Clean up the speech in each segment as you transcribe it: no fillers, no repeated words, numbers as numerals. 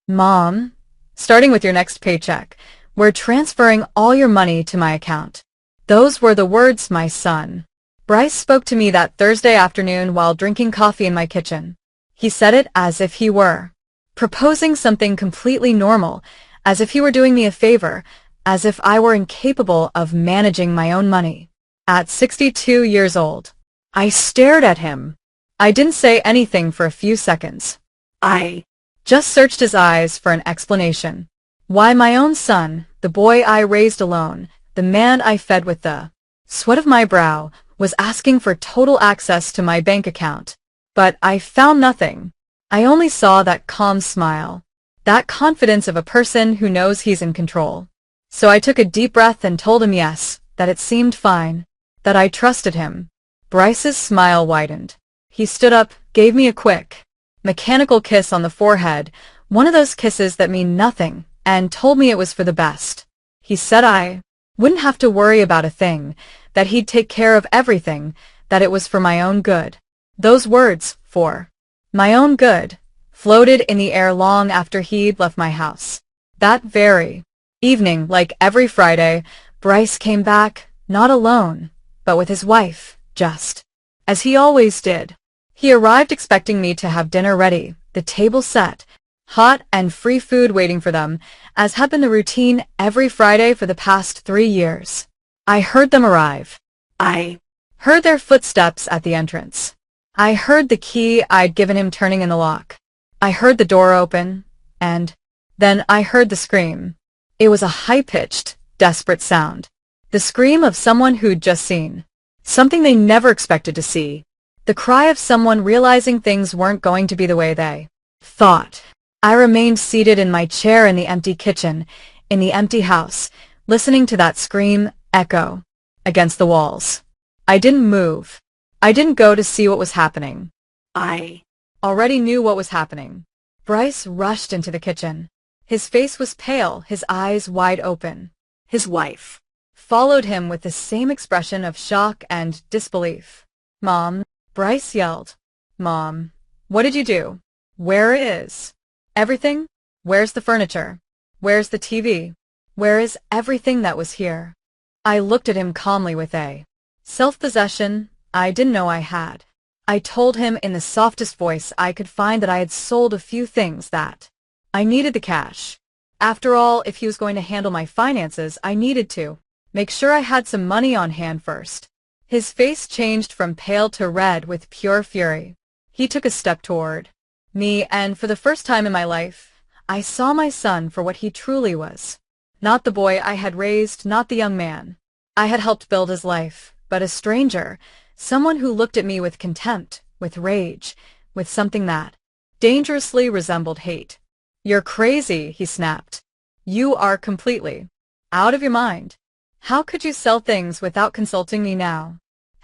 Mom, starting with your next paycheck, we're transferring all your money to my account. Those were the words, my son. Bryce spoke to me that Thursday afternoon while drinking coffee in my kitchen. He said it as if he were proposing something completely normal, as if he were doing me a favor, as if I were incapable of managing my own money. At 62 years old, I stared at him. I didn't say anything for a few seconds. I just searched his eyes for an explanation. Why, my own son, the boy I raised alone, the man I fed with the sweat of my brow, was asking for total access to my bank account. But I found nothing. I only saw that calm smile, that confidence of a person who knows he's in control. So I took a deep breath and told him yes, that it seemed fine, that I trusted him. Bryce's smile widened. He stood up, gave me a quick, mechanical kiss on the forehead, one of those kisses that mean nothing, and told me it was for the best. He said I wouldn't have to worry about a thing, that he'd take care of everything, that it was for my own good. Those words, for my own good, floated in the air long after he'd left my house. That very evening, like every Friday, Bryce came back, not alone, but with his wife, just as he always did. He arrived expecting me to have dinner ready, the table set, hot and free food waiting for them, as had been the routine every Friday for the past 3 years. I heard them arrive. I heard their footsteps at the entrance. I heard the key I'd given him turning in the lock. I heard the door open, and then I heard the scream. It was a high-pitched, desperate sound. The scream of someone who'd just seen something they never expected to see. The cry of someone realizing things weren't going to be the way they thought. I remained seated in my chair in the empty kitchen, in the empty house, listening to that scream echo against the walls. I didn't move. I didn't go to see what was happening. I already knew what was happening. Bryce rushed into the kitchen. His face was pale, his eyes wide open. His wife followed him with the same expression of shock and disbelief. Mom, Bryce yelled. Mom, what did you do? Where is everything? Where's the furniture? Where's the TV? Where is everything that was here? I looked at him calmly with a self-possession I didn't know I had. I told him in the softest voice I could find that I had sold a few things, that I needed the cash. After all, if he was going to handle my finances, I needed to make sure I had some money on hand first. His face changed from pale to red with pure fury. He took a step toward me, and for the first time in my life, I saw my son for what he truly was. Not the boy I had raised, not the young man I had helped build his life, but a stranger, someone who looked at me with contempt, with rage, with something that dangerously resembled hate. You're crazy, he snapped. You are completely out of your mind. How could you sell things without consulting me now?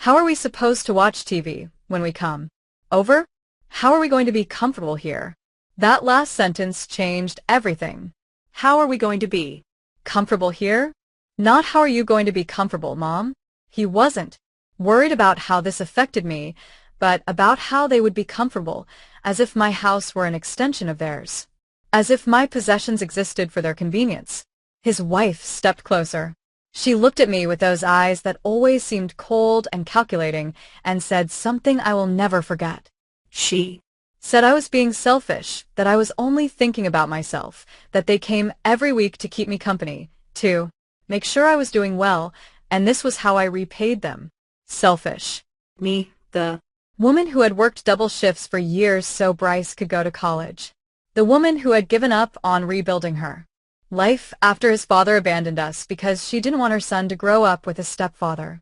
How are we supposed to watch TV when we come over? How are we going to be comfortable here? That last sentence changed everything. How are we going to be comfortable here? Not how are you going to be comfortable, Mom? He wasn't worried about how this affected me, but about how they would be comfortable, as if my house were an extension of theirs, as if my possessions existed for their convenience. His wife stepped closer. She looked at me with those eyes that always seemed cold and calculating, and said something I will never forget. She said I was being selfish, that I was only thinking about myself, that they came every week to keep me company, to make sure I was doing well, and this was how I repaid them. Selfish. Me, the woman who had worked double shifts for years so Bryce could go to college. The woman who had given up on rebuilding her life after his father abandoned us because she didn't want her son to grow up with a stepfather.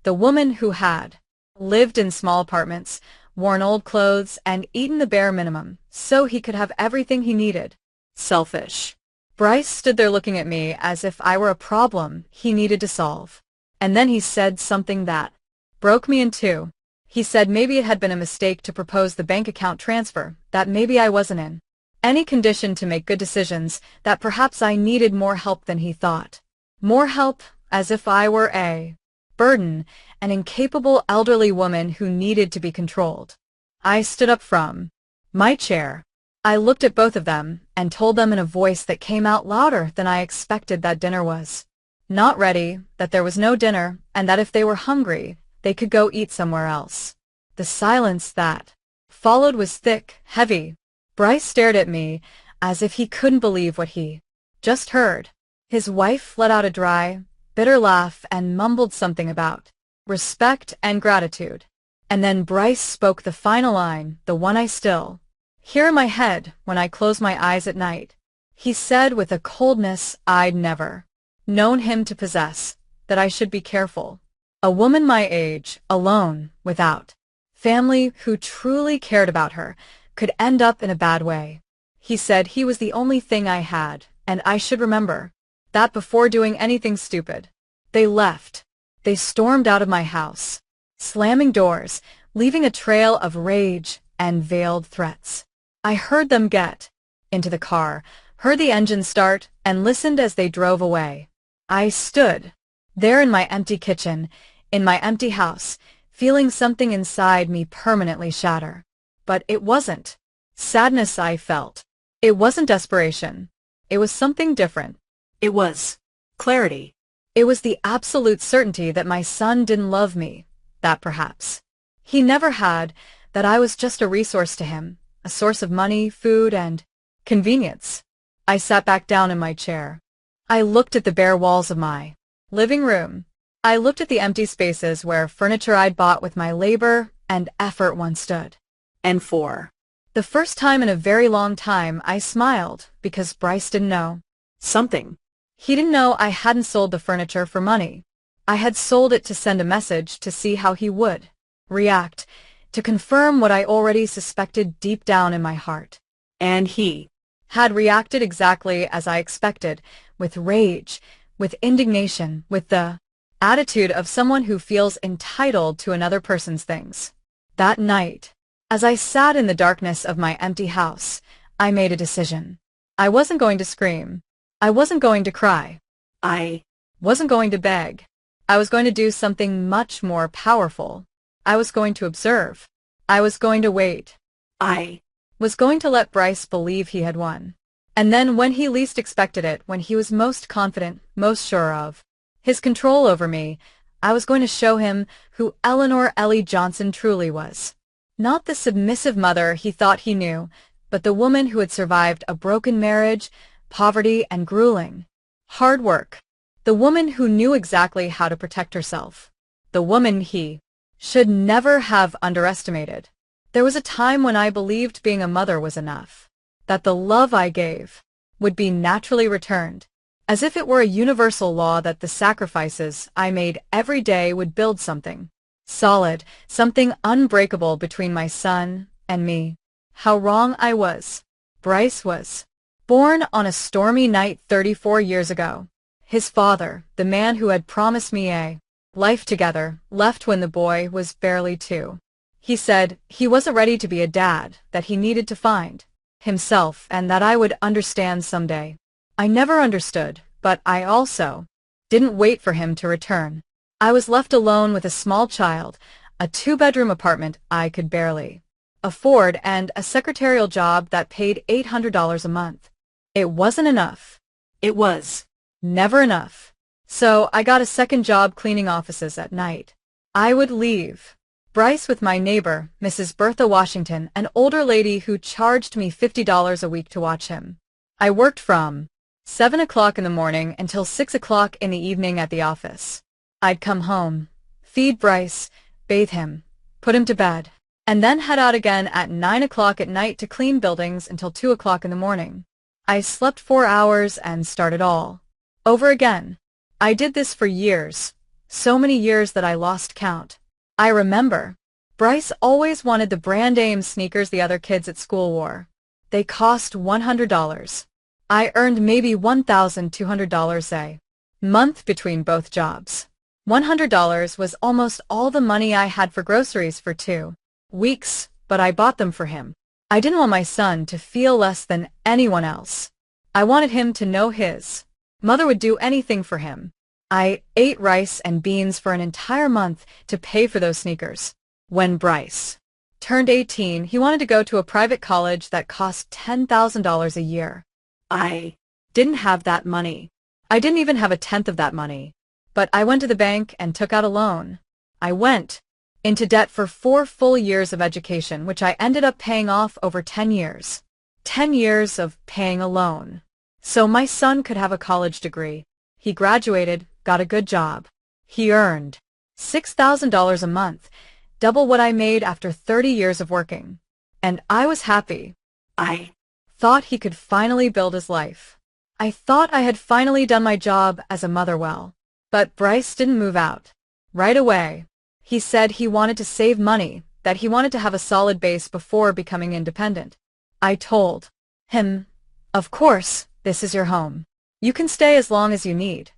The woman who had lived in small apartments, worn old clothes, and eaten the bare minimum so he could have everything he needed. Selfish. Bryce stood there looking at me as if I were a problem he needed to solve. And then he said something that broke me in two. He said maybe it had been a mistake to propose the bank account transfer, that maybe I wasn't in any condition to make good decisions, that perhaps I needed more help than he thought. More help, as if I were a burden, an incapable elderly woman who needed to be controlled. I stood up from my chair. I looked at both of them and told them in a voice that came out louder than I expected that dinner was not ready, that there was no dinner, and that if they were hungry, they could go eat somewhere else. The silence that followed was thick, heavy. Bryce stared at me as if he couldn't believe what he just heard. His wife let out a dry, bitter laugh and mumbled something about respect and gratitude. And then Bryce spoke the final line, the one I still hear in my head when I close my eyes at night. He said with a coldness I'd never known him to possess, that I should be careful. A woman my age, alone, without family who truly cared about her, could end up in a bad way. He said he was the only thing I had, and I should remember that before doing anything stupid. They left. They stormed out of my house, slamming doors, leaving a trail of rage and veiled threats. I heard them get into the car, heard the engine start, and listened as they drove away. I stood there in my empty kitchen, in my empty house, feeling something inside me permanently shatter. But it wasn't sadness I felt. It wasn't desperation. It was something different. It was clarity. It was the absolute certainty that my son didn't love me, that perhaps he never had, that I was just a resource to him, a source of money, food, and convenience. I sat back down in my chair. I looked at the bare walls of my living room. I looked at the empty spaces where furniture I'd bought with my labor and effort once stood. And for the first time in a very long time, I smiled because Bryce didn't know something. He didn't know I hadn't sold the furniture for money. I had sold it to send a message to see how he would react, to confirm what I already suspected deep down in my heart. And he had reacted exactly as I expected, with rage, with indignation, with the attitude of someone who feels entitled to another person's things. That night, as I sat in the darkness of my empty house, I made a decision. I wasn't going to scream. I wasn't going to cry. I wasn't going to beg. I was going to do something much more powerful. I was going to observe. I was going to wait. I was going to let Bryce believe he had won. And then when he least expected it, when he was most confident, most sure of his control over me, I was going to show him who Eleanor Ellie Johnson truly was. Not the submissive mother he thought he knew, but the woman who had survived a broken marriage, poverty, and grueling hard work. The woman who knew exactly how to protect herself. The woman he should never have underestimated. There was a time when I believed being a mother was enough, that the love I gave would be naturally returned, as if it were a universal law that the sacrifices I made every day would build something solid, something unbreakable between my son and me. How wrong I was. Bryce was born on a stormy night 34 years ago. His father, the man who had promised me a life together, left when the boy was barely 2. He said he wasn't ready to be a dad, that he needed to find himself, and that I would understand someday. I never understood, but I also didn't wait for him to return. I was left alone with a small child, a 2-bedroom apartment I could barely afford, and a secretarial job that paid $800 a month. It wasn't enough. It was never enough. So I got a second job cleaning offices at night. I would leave Bryce with my neighbor, Mrs. Bertha Washington, an older lady who charged me $50 a week to watch him. I worked from 7 o'clock in the morning until 6 o'clock in the evening at the office. I'd come home, feed Bryce, bathe him, put him to bed, and then head out again at 9 o'clock at night to clean buildings until 2 o'clock in the morning. I slept 4 hours and started all over again. I did this for years, so many years that I lost count. I remember Bryce always wanted the brand name sneakers the other kids at school wore. They cost $100. I earned maybe $1,200 a month between both jobs. $100 was almost all the money I had for groceries for 2 weeks, but I bought them for him. I didn't want my son to feel less than anyone else. I wanted him to know his mother would do anything for him. I ate rice and beans for an entire month to pay for those sneakers. When Bryce Turned 18, he wanted to go to a private college that cost $10,000 a year. I didn't have that money. I didn't even have a tenth of that money. But I went to the bank and took out a loan. I went into debt for 4 full years of education, which I ended up paying off over 10 years. 10 years of paying a loan. So my son could have a college degree. He graduated, got a good job. He earned $6,000 a month, double what I made after 30 years of working. And I was happy. I thought he could finally build his life. I thought I had finally done my job as a mother well. But Bryce didn't move out. Right away. He said he wanted to save money, that he wanted to have a solid base before becoming independent. I told him, of course, this is your home. You can stay as long as you need.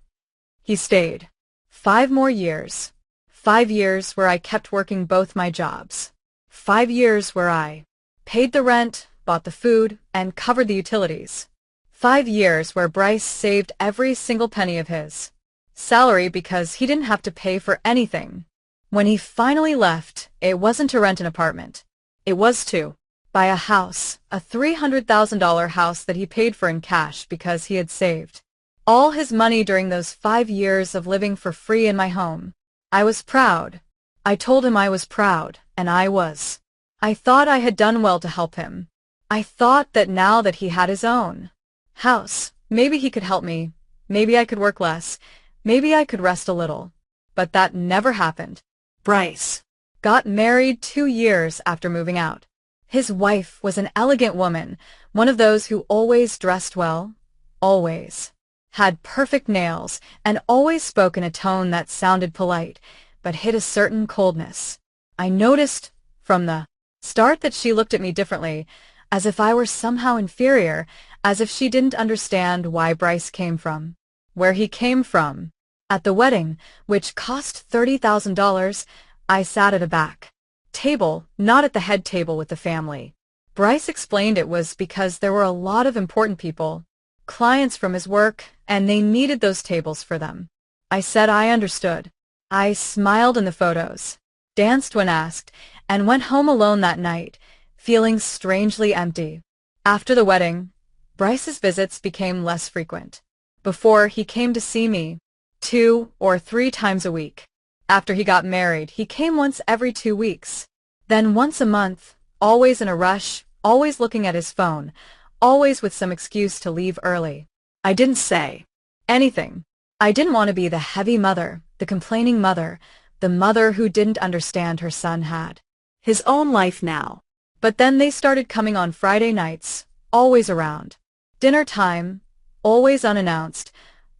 He stayed. 5 more years. 5 years where I kept working both my jobs. 5 years where I paid the rent, bought the food, and covered the utilities. 5 years where Bryce saved every single penny of his salary because he didn't have to pay for anything. When he finally left, it wasn't to rent an apartment. It was to buy a house, a $300,000 house that he paid for in cash because he had saved all his money during those 5 years of living for free in my home. I was proud. I told him I was proud, and I was. I thought I had done well to help him. I thought that now that he had his own house, maybe he could help me. Maybe I could work less. Maybe I could rest a little. But that never happened. Bryce got married 2 years after moving out. His wife was an elegant woman, one of those who always dressed well, always had perfect nails, and always spoke in a tone that sounded polite, but hid a certain coldness. I noticed from the start that she looked at me differently, as if I were somehow inferior, as if she didn't understand why Bryce came from where he came from. At the wedding, which cost $30,000, I sat at a back table, not at the head table with the family. Bryce explained it was because there were a lot of important people, clients from his work, and they needed those tables for them. I said I understood. I smiled in the photos, danced when asked, and went home alone that night, feeling strangely empty. After the wedding, Bryce's visits became less frequent. Before, he came to see me 2 or 3 times a week. After he got married, he came once every 2 weeks. Then once a month, always in a rush, always looking at his phone, always with some excuse to leave early. I didn't say anything. I didn't want to be the heavy mother, the complaining mother, the mother who didn't understand her son had his own life now. But then they started coming on Friday nights, always around dinner time, always unannounced,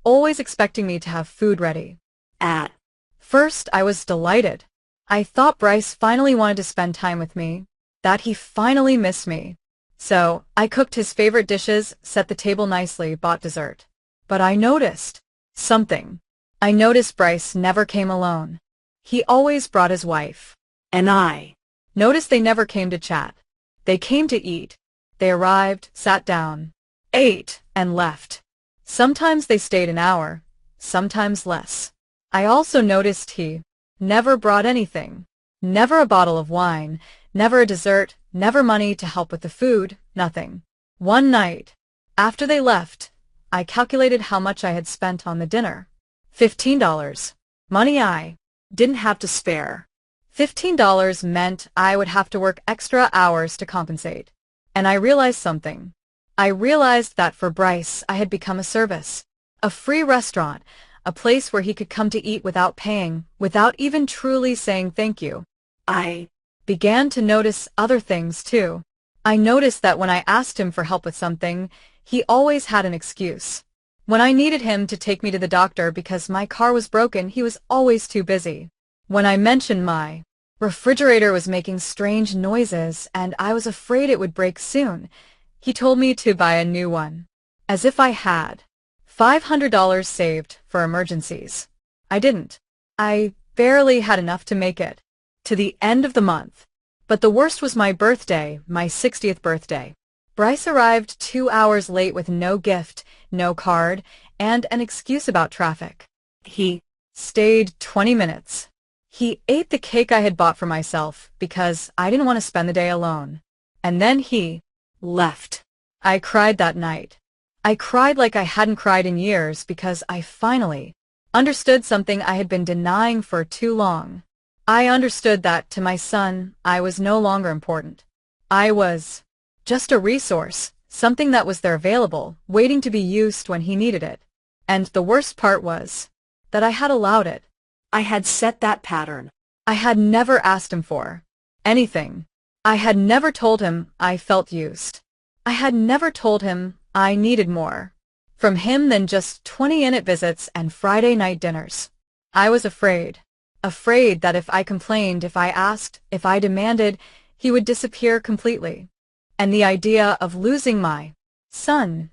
always expecting me to have food ready. At first, I was delighted. I thought Bryce finally wanted to spend time with me, that he finally missed me. So, I cooked his favorite dishes, set the table nicely, bought dessert. But I noticed something. I noticed Bryce never came alone. He always brought his wife. And I noticed they never came to chat. They came to eat. They arrived, sat down, ate, and left. Sometimes they stayed an hour, sometimes less. I also noticed he never brought anything. Never a bottle of wine, never a dessert, never money to help with the food, nothing. One night, after they left, I calculated how much I had spent on the dinner. $15. Money I didn't have to spare. $15 meant I would have to work extra hours to compensate. And I realized something. I realized that for Bryce, I had become a service. A free restaurant, a place where he could come to eat without paying, without even truly saying thank you. I began to notice other things too. I noticed that when I asked him for help with something, he always had an excuse. When I needed him to take me to the doctor because my car was broken, he was always too busy. When I mentioned my refrigerator was making strange noises and I was afraid it would break soon, he told me to buy a new one. As if I had $500 saved for emergencies. I didn't. I barely had enough to make it to the end of the month. But the worst was my birthday, my 60th birthday. Bryce arrived 2 hours late with no gift, no card, and an excuse about traffic. He stayed 20 minutes. He ate the cake I had bought for myself because I didn't want to spend the day alone. And then he left. I cried that night. I cried like I hadn't cried in years because I finally understood something I had been denying for too long. I understood that to my son, I was no longer important. I was just a resource, something that was there available, waiting to be used when he needed it. And the worst part was that I had allowed it. I had set that pattern. I had never asked him for anything. I had never told him I felt used. I had never told him I needed more from him than just 20-minute visits and Friday night dinners. I was afraid that if I complained, if I asked, if I demanded, he would disappear completely. And the idea of losing my son,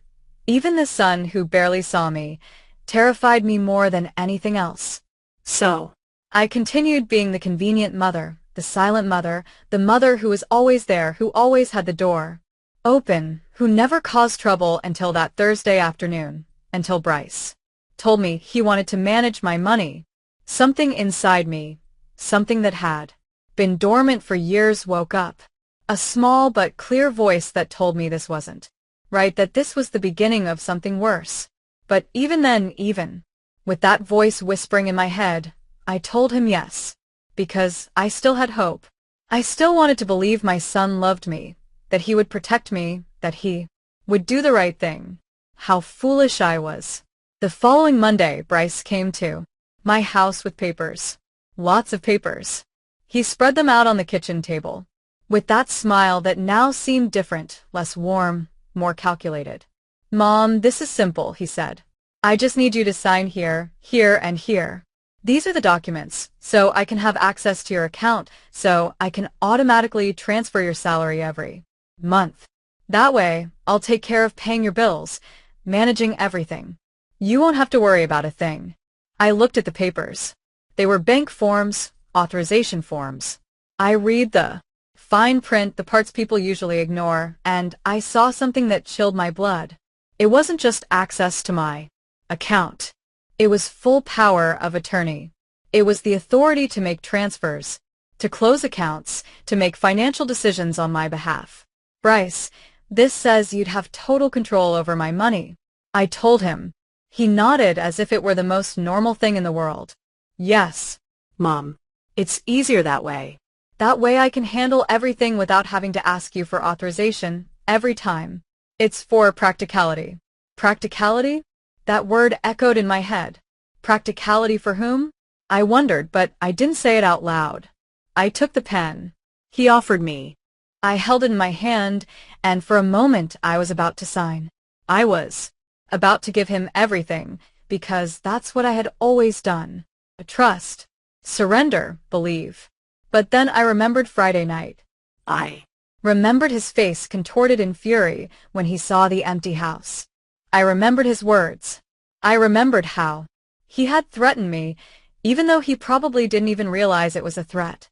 even the son who barely saw me, terrified me more than anything else. So I continued being the convenient mother, the silent mother, the mother who was always there, who always had the door open, who never caused trouble until that Thursday afternoon, until Bryce told me he wanted to manage my money. Something inside me, something that had been dormant for years, woke up. A small but clear voice that told me this wasn't right, that this was the beginning of something worse. But even then, even with that voice whispering in my head, I told him yes, because I still had hope. I still wanted to believe my son loved me, that he would protect me, that he would do the right thing. How foolish I was. The following Monday, Bryce came to my house with papers. Lots of papers. He spread them out on the kitchen table, with that smile that now seemed different, less warm, more calculated. "Mom, this is simple," he said. "I just need you to sign here, here, and here. These are the documents, so I can have access to your account, so I can automatically transfer your salary every month. That way, I'll take care of paying your bills, managing everything. You won't have to worry about a thing." I looked at the papers. They were bank forms, authorization forms. I read the fine print, the parts people usually ignore, and I saw something that chilled my blood. It wasn't just access to my account. It was full power of attorney. It was the authority to make transfers, to close accounts, to make financial decisions on my behalf. "Bryce, this says you'd have total control over my money," I told him. He nodded as if it were the most normal thing in the world. "Yes, Mom. It's easier that way. That way I can handle everything without having to ask you for authorization every time. It's for practicality." Practicality? That word echoed in my head. Practicality for whom? I wondered, but I didn't say it out loud. I took the pen he offered me. I held it in my hand, and for a moment I was about to sign. I was about to give him everything, because that's what I had always done. Trust, surrender, believe. But then I remembered Friday night. I remembered his face contorted in fury when he saw the empty house. I remembered his words. I remembered how he had threatened me, even though he probably didn't even realize it was a threat.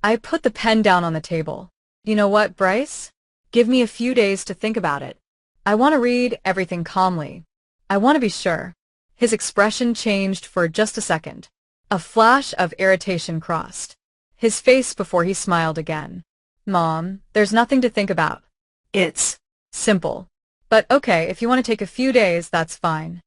I put the pen down on the table. "You know what, Bryce? Give me a few days to think about it. I want to read everything calmly. I want to be sure." His expression changed for just a second. A flash of irritation crossed his face before he smiled again. "Mom, there's nothing to think about. It's simple. But okay, if you want to take a few days, that's fine."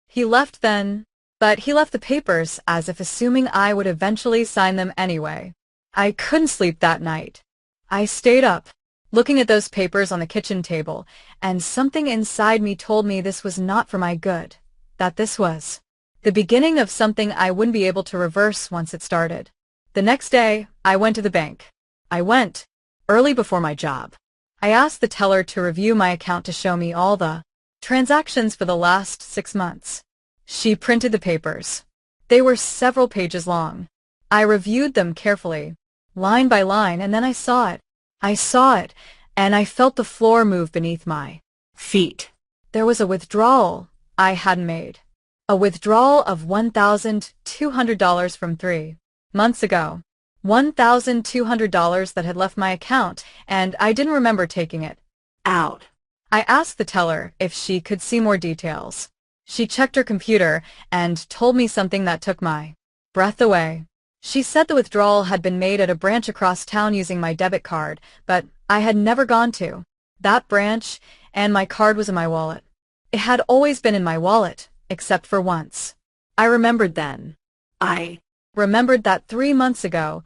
He left then, but he left the papers as if assuming I would eventually sign them anyway. I couldn't sleep that night. I stayed up, looking at those papers on the kitchen table, and something inside me told me this was not for my good, that this was the beginning of something I wouldn't be able to reverse once it started. The next day, I went to the bank. I went early before my job. I asked the teller to review my account to show me all the transactions for the last 6 months. She printed the papers. They were several pages long. I reviewed them carefully, line by line, and then I saw it. I saw it, and I felt the floor move beneath my feet. There was a withdrawal I hadn't made. A withdrawal of $1,200 from 3 months ago. $1,200 that had left my account, and I didn't remember taking it out. I asked the teller if she could see more details. She checked her computer and told me something that took my breath away. She said the withdrawal had been made at a branch across town using my debit card, but I had never gone to that branch, and my card was in my wallet. It had always been in my wallet, except for once. I remembered then. I remembered that 3 months ago,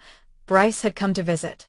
Bryce had come to visit.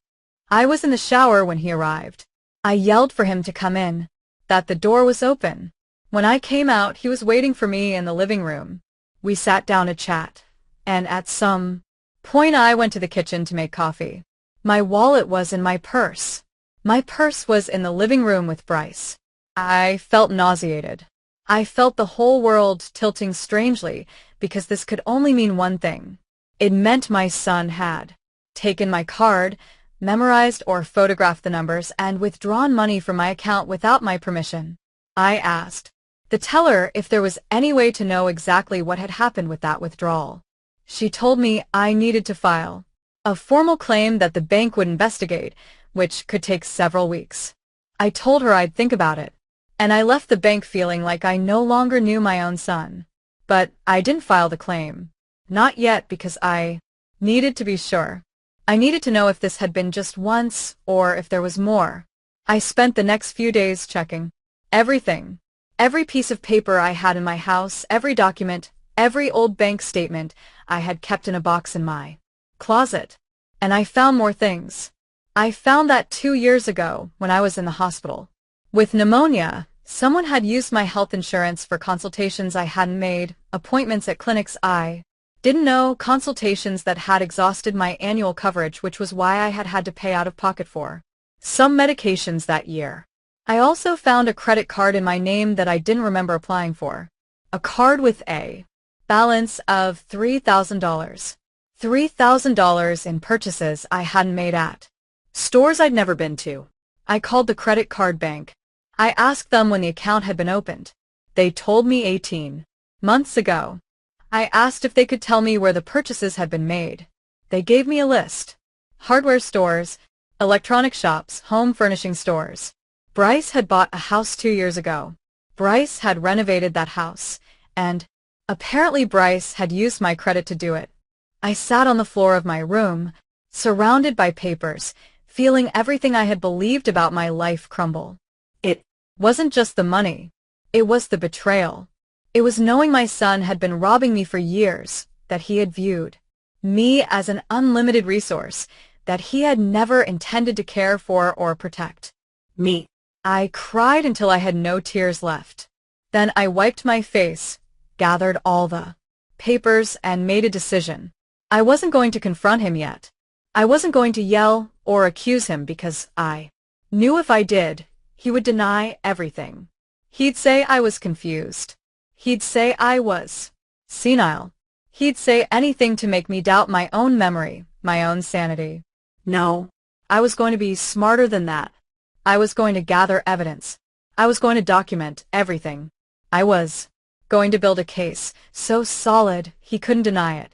I was in the shower when he arrived. I yelled for him to come in, that the door was open. When I came out, he was waiting for me in the living room. We sat down to chat, and at some point I went to the kitchen to make coffee. My wallet was in my purse. My purse was in the living room with Bryce. I felt nauseated. I felt the whole world tilting strangely because this could only mean one thing. It meant my son had taken my card, memorized or photographed the numbers, and withdrawn money from my account without my permission. I asked the teller if there was any way to know exactly what had happened with that withdrawal. She told me I needed to file a formal claim that the bank would investigate, which could take several weeks. I told her I'd think about it, and I left the bank feeling like I no longer knew my own son. But I didn't file the claim. Not yet, because I needed to be sure. I needed to know if this had been just once or if there was more. I spent the next few days checking everything. Every piece of paper I had in my house, every document, every old bank statement I had kept in a box in my closet. And I found more things. I found that 2 years ago, when I was in the hospital with pneumonia, someone had used my health insurance for consultations I hadn't made, appointments at clinics I didn't know, consultations that had exhausted my annual coverage, which was why I had had to pay out of pocket for some medications that year. I also found a credit card in my name that I didn't remember applying for. A card with a balance of $3,000. $3,000 in purchases I hadn't made at stores I'd never been to. I called the credit card bank. I asked them when the account had been opened. They told me 18 months ago. I asked if they could tell me where the purchases had been made. They gave me a list. Hardware stores, electronic shops, home furnishing stores. Bryce had bought a house 2 years ago. Bryce had renovated that house, and apparently Bryce had used my credit to do it. I sat on the floor of my room, surrounded by papers, feeling everything I had believed about my life crumble. It wasn't just the money. It was the betrayal. It was knowing my son had been robbing me for years, that he had viewed me as an unlimited resource, that he had never intended to care for or protect me. I cried until I had no tears left. Then I wiped my face, gathered all the papers, and made a decision. I wasn't going to confront him yet. I wasn't going to yell or accuse him, because I knew if I did, he would deny everything. He'd say I was confused. He'd say I was senile. He'd say anything to make me doubt my own memory, my own sanity. No, I was going to be smarter than that. I was going to gather evidence. I was going to document everything. I was going to build a case so solid he couldn't deny it.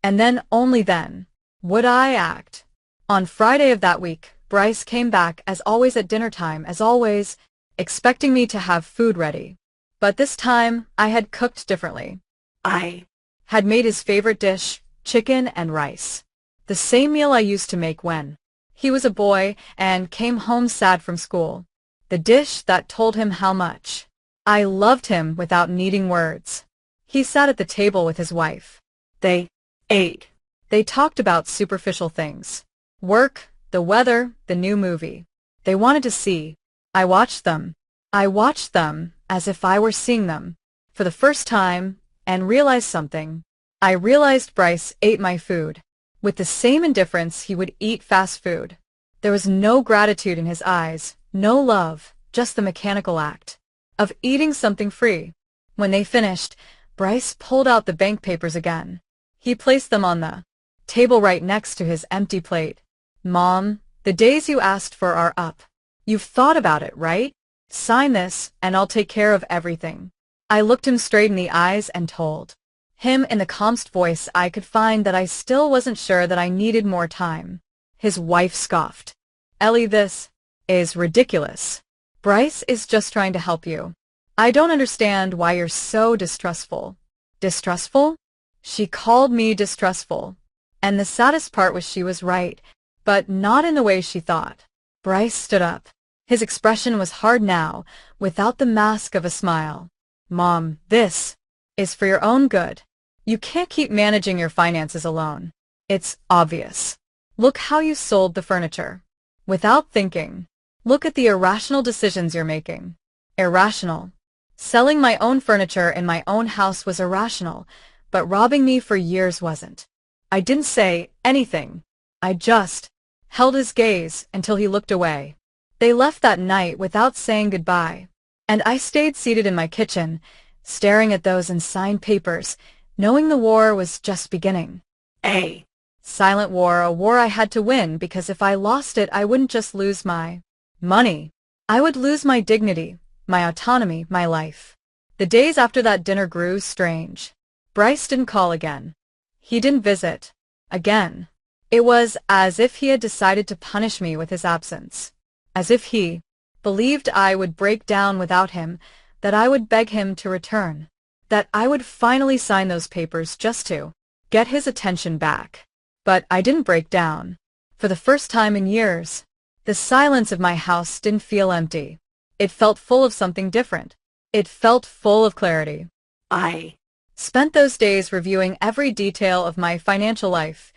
And then, only then, would I act. On Friday of that week, Bryce came back, as always at dinner time, as always, expecting me to have food ready. But this time, I had cooked differently. I had made his favorite dish, chicken and rice. The same meal I used to make when he was a boy and came home sad from school. The dish that told him how much I loved him without needing words. He sat at the table with his wife. They ate. They talked about superficial things. Work, the weather, the new movie they wanted to see. I watched them. I watched them as if I were seeing them for the first time, and realized something. I realized Bryce ate my food with the same indifference he would eat fast food. There was no gratitude in his eyes, no love, just the mechanical act of eating something free. When they finished, Bryce pulled out the bank papers again. He placed them on the table right next to his empty plate. "Mom, the days you asked for are up. You've thought about it, right? Sign this, and I'll take care of everything." I looked him straight in the eyes and told him in the calmest voice I could find that I still wasn't sure, that I needed more time. His wife scoffed. "Ellie, this is ridiculous. Bryce is just trying to help you. I don't understand why you're so distrustful." Distrustful? She called me distrustful. And the saddest part was she was right, but not in the way she thought. Bryce stood up. His expression was hard now, without the mask of a smile. Mom, this is for your own good. You can't keep managing your finances alone. It's obvious. Look how you sold the furniture. Without thinking. Look at the irrational decisions you're making. Irrational. Selling my own furniture in my own house was irrational, but robbing me for years wasn't. I didn't say anything. I just held his gaze until he looked away. They left that night without saying goodbye, and I stayed seated in my kitchen, staring at those unsigned papers, knowing the war was just beginning. A silent war, a war I had to win, because if I lost it, I wouldn't just lose my money. I would lose my dignity, my autonomy, my life. The days after that dinner grew strange. Bryce didn't call again. He didn't visit. Again. It was as if he had decided to punish me with his absence. As if he believed I would break down without him, that I would beg him to return, that I would finally sign those papers just to get his attention back. But I didn't break down. For the first time in years, the silence of my house didn't feel empty. It felt full of something different. It felt full of clarity. I spent those days reviewing every detail of my financial life,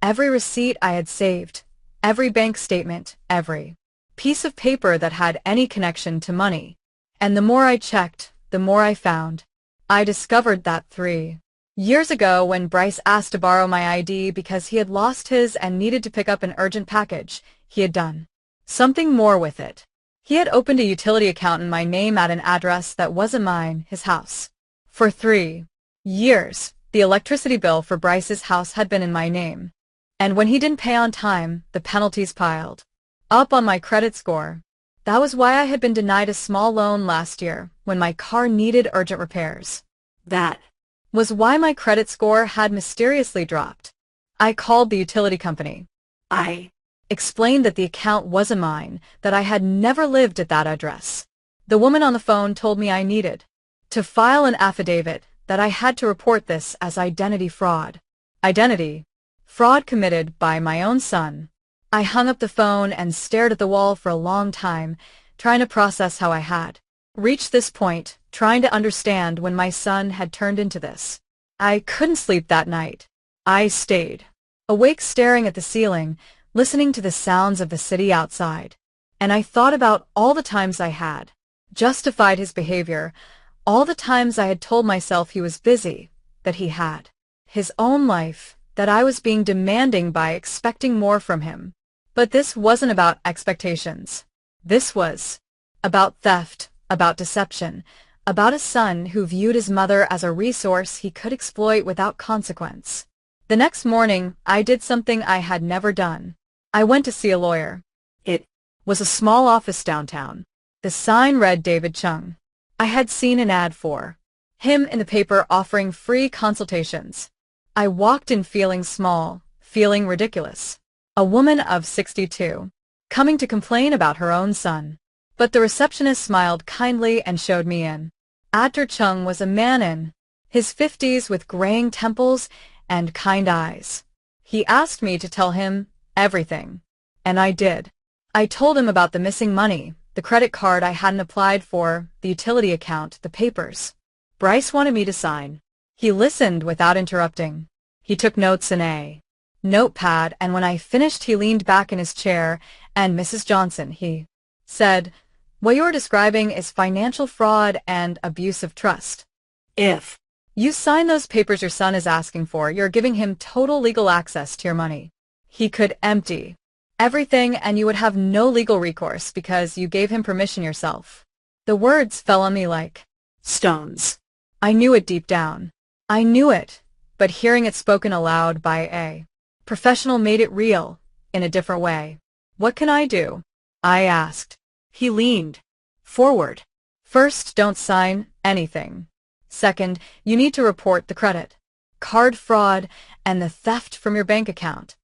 every receipt I had saved, every bank statement, every piece of paper that had any connection to money. And the more I checked, the more I found. I discovered that 3 years ago, when Bryce asked to borrow my ID because he had lost his and needed to pick up an urgent package, he had done something more with it. He had opened a utility account in my name at an address that wasn't mine, his house. For 3 years, the electricity bill for Bryce's house had been in my name. And when he didn't pay on time, the penalties piled up on my credit score. That was why I had been denied a small loan last year when my car needed urgent repairs. That was why my credit score had mysteriously dropped. I called the utility company. I explained that the account wasn't mine, that I had never lived at that address. The woman on the phone told me I needed to file an affidavit, that I had to report this as identity fraud. Identity fraud committed by my own son. I hung up the phone and stared at the wall for a long time, trying to process how I had reached this point, trying to understand when my son had turned into this. I couldn't sleep that night. I stayed awake, staring at the ceiling, listening to the sounds of the city outside. And I thought about all the times I had justified his behavior, all the times I had told myself he was busy, that he had his own life, that I was being demanding by expecting more from him. But this wasn't about expectations. This was about theft, about deception, about a son who viewed his mother as a resource he could exploit without consequence. The next morning, I did something I had never done. I went to see a lawyer. It was a small office downtown. The sign read David Chung. I had seen an ad for him in the paper offering free consultations. I walked in feeling small, feeling ridiculous. A woman of 62, coming to complain about her own son. But the receptionist smiled kindly and showed me in. Actor Chung was a man in his 50s with graying temples and kind eyes. He asked me to tell him everything. And I did. I told him about the missing money, the credit card I hadn't applied for, the utility account, the papers Bryce wanted me to sign. He listened without interrupting. He took notes in a notepad, and when I finished he leaned back in his chair, and Mrs. Johnson, he said, "What you're describing is financial fraud and abuse of trust. If you sign those papers your son is asking for, you're giving him total legal access to your money. He could empty everything and you would have no legal recourse because you gave him permission yourself." The words fell on me like stones. I knew it deep down. I knew it, but hearing it spoken aloud by a professional made it real, in a different way. "What can I do?" I asked. He leaned forward. "First, don't sign anything. Second, you need to report the credit card fraud and the theft from your bank account.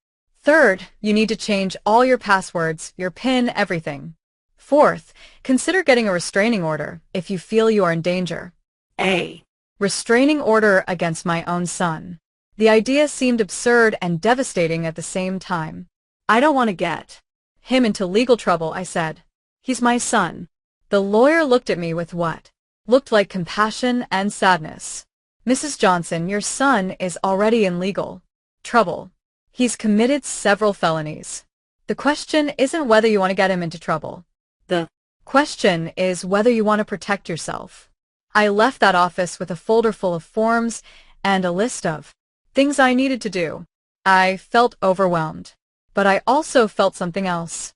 Third, you need to change all your passwords, your PIN, everything. Fourth, consider getting a restraining order if you feel you are in danger." A restraining order against my own son. The idea seemed absurd and devastating at the same time. I don't want to get him into legal trouble, I said. He's my son. The lawyer looked at me with what looked like compassion and sadness. Mrs. Johnson, your son is already in legal trouble. He's committed several felonies. The question isn't whether you want to get him into trouble. The question is whether you want to protect yourself. I left that office with a folder full of forms and a list of things I needed to do. I felt overwhelmed, but I also felt something else.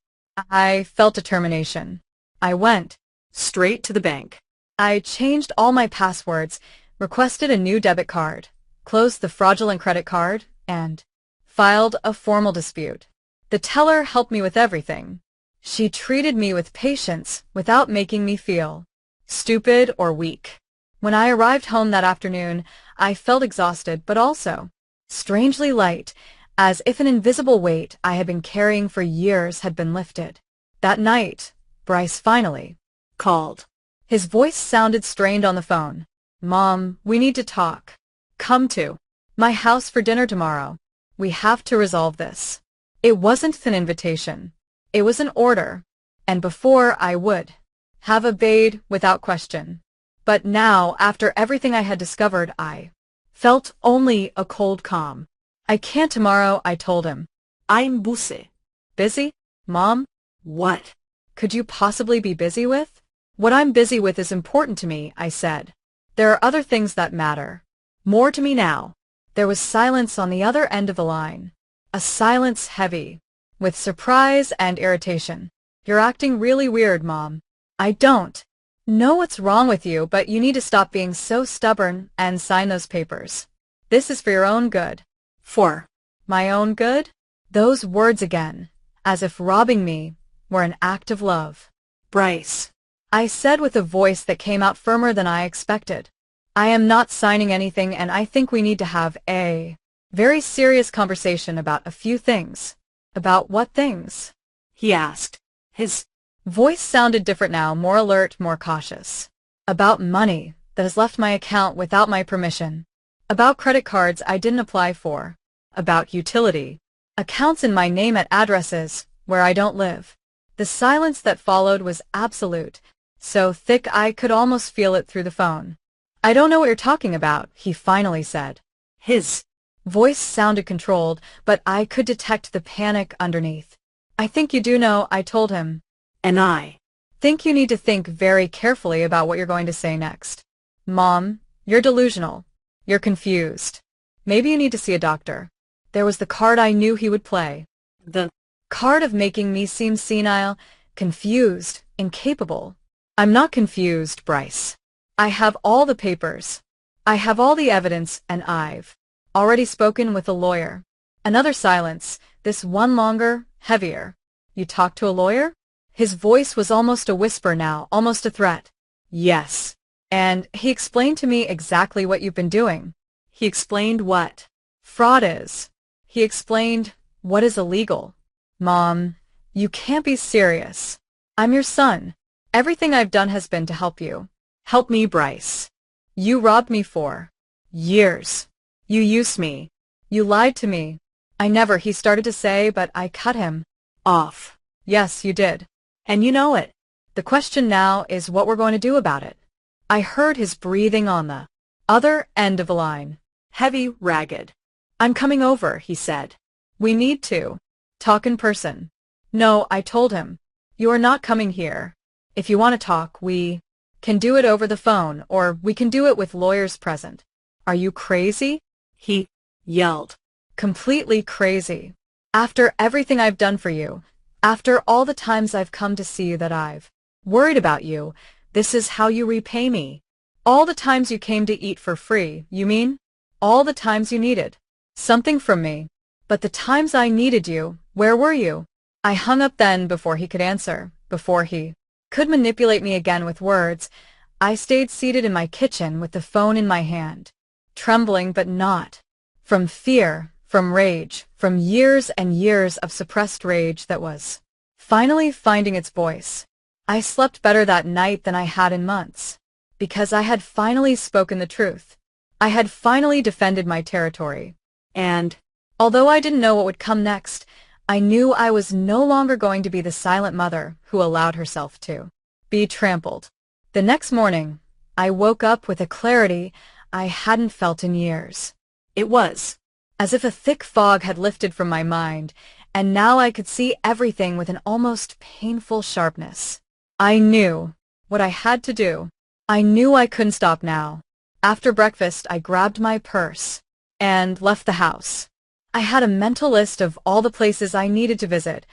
I felt determination. I went straight to the bank. I changed all my passwords, requested a new debit card, closed the fraudulent credit card, and filed a formal dispute. The teller helped me with everything. She treated me with patience without making me feel stupid or weak. When I arrived home that afternoon, I felt exhausted but also strangely light, as if an invisible weight I had been carrying for years had been lifted. That night, Bryce finally called. His voice sounded strained on the phone. Mom, we need to talk. Come to my house for dinner tomorrow. We have to resolve this. It wasn't an invitation. It was an order. And before I would have obeyed without question. But now, after everything I had discovered, I felt only a cold calm. I can't tomorrow, I told him. I'm busy. Busy? Mom? What could you possibly be busy with? What I'm busy with is important to me, I said. There are other things that matter. More to me now. There was silence on the other end of the line. A silence heavy with surprise and irritation. You're acting really weird, Mom. I don't know what's wrong with you, but you need to stop being so stubborn and sign those papers. This is for your own good. For my own good? Those words again, as if robbing me were an act of love. Bryce, I said with a voice that came out firmer than I expected. I am not signing anything, and I think we need to have a very serious conversation about a few things. About what things? He asked. His voice sounded different now, more alert, more cautious. About money that has left my account without my permission. About credit cards I didn't apply for. About utility accounts in my name at addresses where I don't live. The silence that followed was absolute, so thick I could almost feel it through the phone. I don't know what you're talking about, he finally said. His voice sounded controlled, but I could detect the panic underneath. I think you do know, I told him. And I think you need to think very carefully about what you're going to say next. Mom, you're delusional. You're confused. Maybe you need to see a doctor. There was the card I knew he would play. The card of making me seem senile, confused, incapable. I'm not confused, Bryce. I have all the papers. I have all the evidence, and I've already spoken with a lawyer. Another silence, this one longer, heavier. You talked to a lawyer? His voice was almost a whisper now, almost a threat. Yes. And he explained to me exactly what you've been doing. He explained what fraud is. He explained what is illegal. Mom, you can't be serious. I'm your son. Everything I've done has been to help you. Help me, Bryce. You robbed me for years. You used me. You lied to me. I never, he started to say, but I cut him off. Yes, you did. And you know it. The question now is what we're going to do about it. I heard his breathing on the other end of the line. Heavy, ragged. I'm coming over, he said. We need to talk in person. No, I told him. You are not coming here. If you want to talk, we can do it over the phone, or we can do it with lawyers present. Are you crazy? He yelled. Completely crazy. After everything I've done for you, after all the times I've come to see you that I've worried about you, this is how you repay me. All the times you came to eat for free, you mean? All the times you needed something from me. But the times I needed you, where were you? I hung up then before he could answer, before he could manipulate me again with words. I stayed seated in my kitchen with the phone in my hand, trembling but not from fear, from rage, from years and years of suppressed rage that was finally finding its voice. I slept better that night than I had in months, because I had finally spoken the truth. I had finally defended my territory. And Although I didn't know what would come next, I knew I was no longer going to be the silent mother who allowed herself to be trampled. The next morning, I woke up with a clarity I hadn't felt in years. it was. As if a thick fog had lifted from my mind, and now I could see everything with an almost painful sharpness. I knew what I had to do. I knew I couldn't stop now. After breakfast, I grabbed my purse and left the house. I had a mental list of all the places I needed to visit,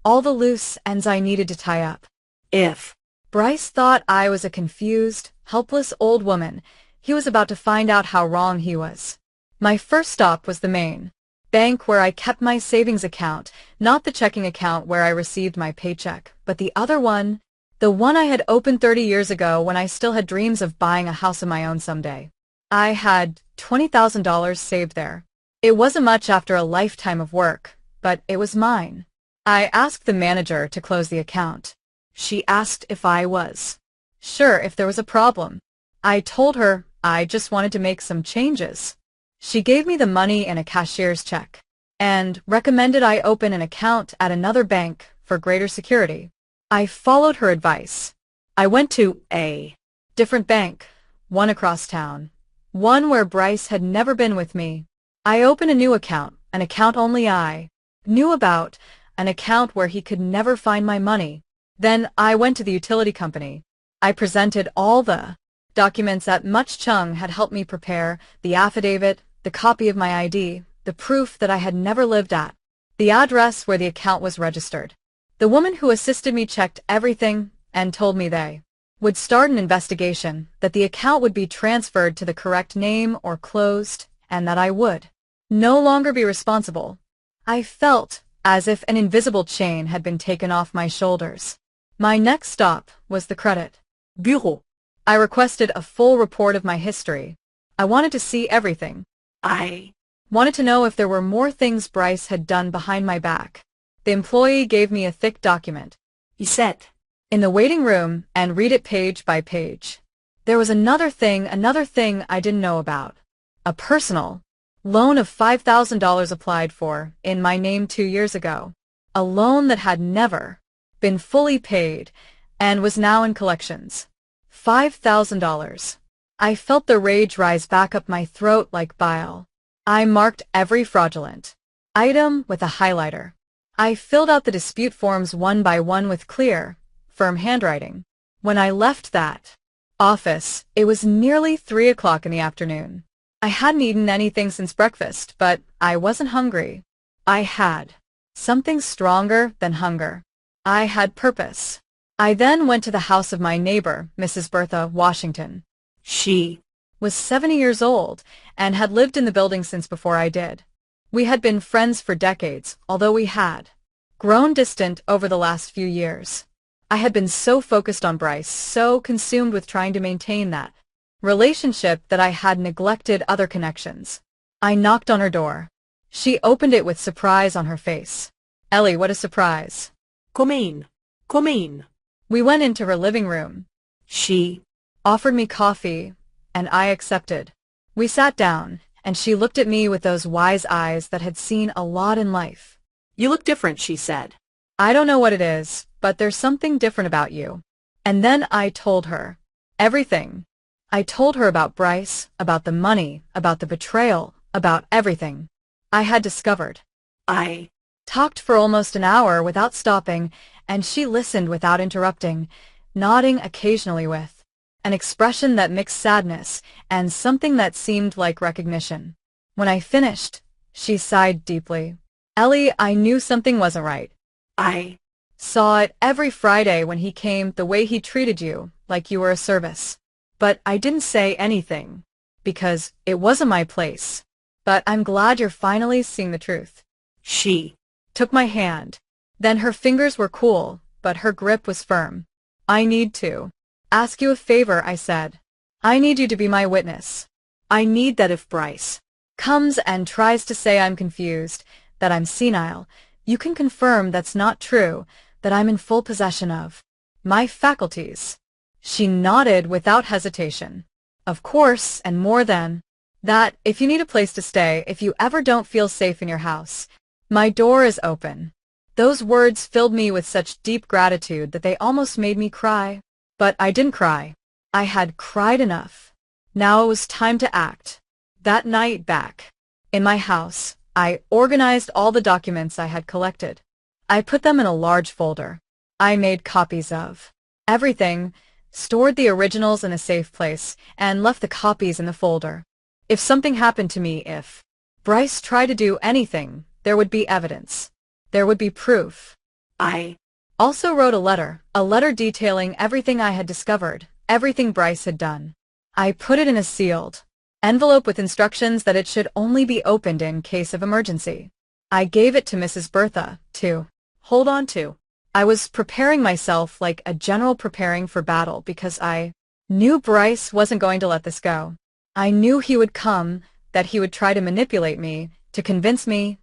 all the loose ends I needed to tie up. If Bryce thought I was a confused, helpless old woman. He was about to find out how wrong he was. My first stop was the main bank where I kept my savings account, not the checking account where I received my paycheck, but the other one, the one I had opened 30 years ago when I still had dreams of buying a house of my own someday. I had $20,000 saved there. It wasn't much after a lifetime of work, but it was mine. I asked the manager to close the account. she asked if I was. Sure, if there was a problem. I told her I just wanted to make some changes. She gave me the money in a cashier's check and recommended I open an account at another bank for greater security. I followed her advice. I went to a different bank, one across town, one where Bryce had never been with me. I opened a new account, an account only I knew about, an account where he could never find my money. Then I went to the utility company. I presented all the documents that Much Chung had helped me prepare, the affidavit, the copy of my ID, the proof that I had never lived at, the address where the account was registered. The woman who assisted me checked everything and told me they would start an investigation, that the account would be transferred to the correct name or closed, and that I would no longer be responsible. I felt as if an invisible chain had been taken off my shoulders. My next stop was the credit bureau. I requested a full report of my history. I wanted to see everything. I Wanted to know if there were more things Bryce had done behind my back. The employee gave me a thick document. he said. In the waiting room and read it page by page. There was another thing I didn't know about. A personal loan of $5,000 applied for in my name 2 years ago. A loan that had never been fully paid and was now in collections. $5,000. I felt the rage rise back up my throat like bile. I marked every fraudulent item with a highlighter. I filled out the dispute forms one by one with clear, firm handwriting. When I left that office, it was nearly 3 o'clock in the afternoon. I hadn't eaten anything since breakfast, but I wasn't hungry. I had something stronger than hunger. I had purpose. I then went to the house of my neighbor, Mrs. Bertha Washington. She Was 70 years old and had lived in the building since before I did. We had been friends for decades, although we had grown distant over the last few years. I had been so focused on Bryce, so consumed with trying to maintain that relationship that I had neglected other connections. I knocked on her door. She opened it with surprise on her face. Ellie, what a surprise. come in. Come in. We went into her living room. She Offered me coffee, and I accepted. We sat down, and she looked at me with those wise eyes that had seen a lot in life. you look different, she said. I don't know what it is, but there's something different about you. And then I told her everything. I told her about Bryce, about the money, about the betrayal, about everything I had discovered. I Talked for almost an hour without stopping, and she listened without interrupting, nodding occasionally with an expression that mixed sadness and something that seemed like recognition. When I finished, she sighed deeply. Ellie, I knew something wasn't right. I Saw it every Friday when he came, the way he treated you, like you were a service. But I didn't say anything, because it wasn't my place. But I'm glad you're finally seeing the truth. she Took my hand. Then her fingers were cool, but her grip was firm. I need to ask you a favor, I said. I need you to be my witness. I need that if Bryce Comes and tries to say I'm confused, that I'm senile, you can confirm that's not true, that I'm in full possession of my faculties. She nodded without hesitation. Of course, and more than That if you need a place to stay, if you ever don't feel safe in your house, my door is open. Those words filled me with such deep gratitude that they almost made me cry. But I didn't cry. I had cried enough. Now it was time to act. That night back in my house, I organized all the documents I had collected. I put them in a large folder. I made copies of everything, stored the originals in a safe place, and left the copies in the folder. If something happened to me, if Bryce tried to do anything, there would be evidence. There would be proof. I Also wrote a letter detailing everything I had discovered, everything Bryce had done. I put it in a sealed envelope with instructions that it should only be opened in case of emergency. I gave it to Mrs. Bertha to hold on to. I was preparing myself like a general preparing for battle because I knew Bryce wasn't going to let this go. I knew he would come, that he would try to manipulate me, to convince me,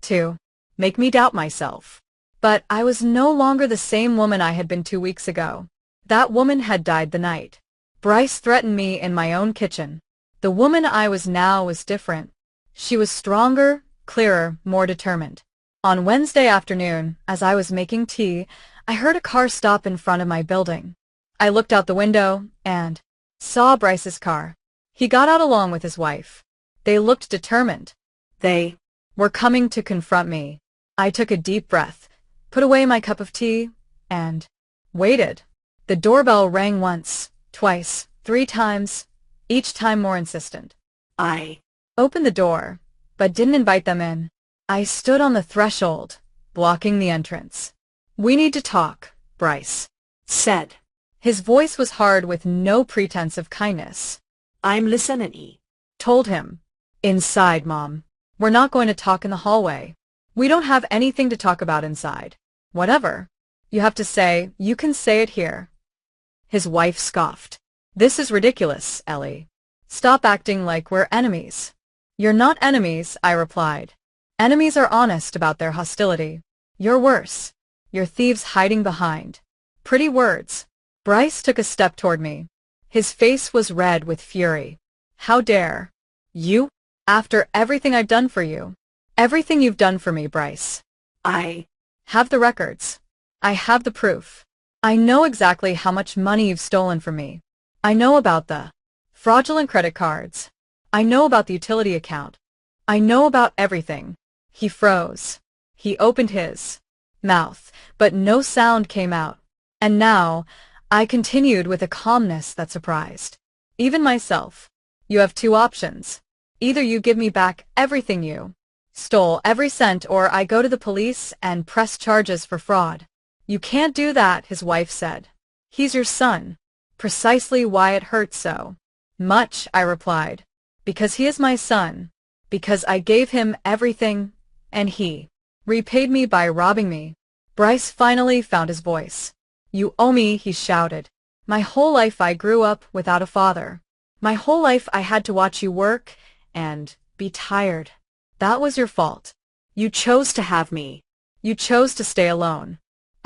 to make me doubt myself. But I was no longer the same woman I had been 2 weeks ago. That woman had died the night Bryce threatened me in my own kitchen. The woman I was now was different. She was stronger, clearer, more determined. On Wednesday afternoon, as I was making tea, I heard a car stop in front of my building. I looked out the window and saw Bryce's car. He got out along with his wife. They looked determined. They were coming to confront me. I took a deep breath, put away my cup of tea, and waited. The doorbell rang once, twice, 3 times, each time more insistent. I Opened the door, but didn't invite them in. I stood on the threshold, blocking the entrance. "We need to talk," Bryce said. His voice was hard with no pretense of kindness. I'm listening. Told him. "Inside, Mom. We're not going to talk in the hallway. We don't have anything to talk about inside. Whatever you have to say, you can say it here." His wife scoffed. "This is ridiculous, Ellie. Stop acting like we're enemies." "You're not enemies," I replied. "Enemies are honest about their hostility. You're worse. You're thieves hiding behind pretty words." Bryce took a step toward me. His face was red with fury. "How dare you? After everything I've done for you. Everything you've done for me, Bryce. I have the records. I have the proof. I know exactly how much money you've stolen from me. I know about the fraudulent credit cards. I know about the utility account. I know about everything." He froze. He opened his mouth, but no sound came out. And now, I continued with a calmness that surprised even myself. "You have 2 options. Either you give me back everything you stole, every cent, or I go to the police and press charges for fraud." "You can't do that," his wife said. "He's your son." "Precisely why it hurts so much," I replied. "Because he is my son. Because I gave him everything, and he repaid me by robbing me." Bryce finally found his voice. "You owe me," he shouted. "My whole life I grew up without a father. My whole life I had to watch you work and be tired. That was your fault. You chose to have me. You chose to stay alone.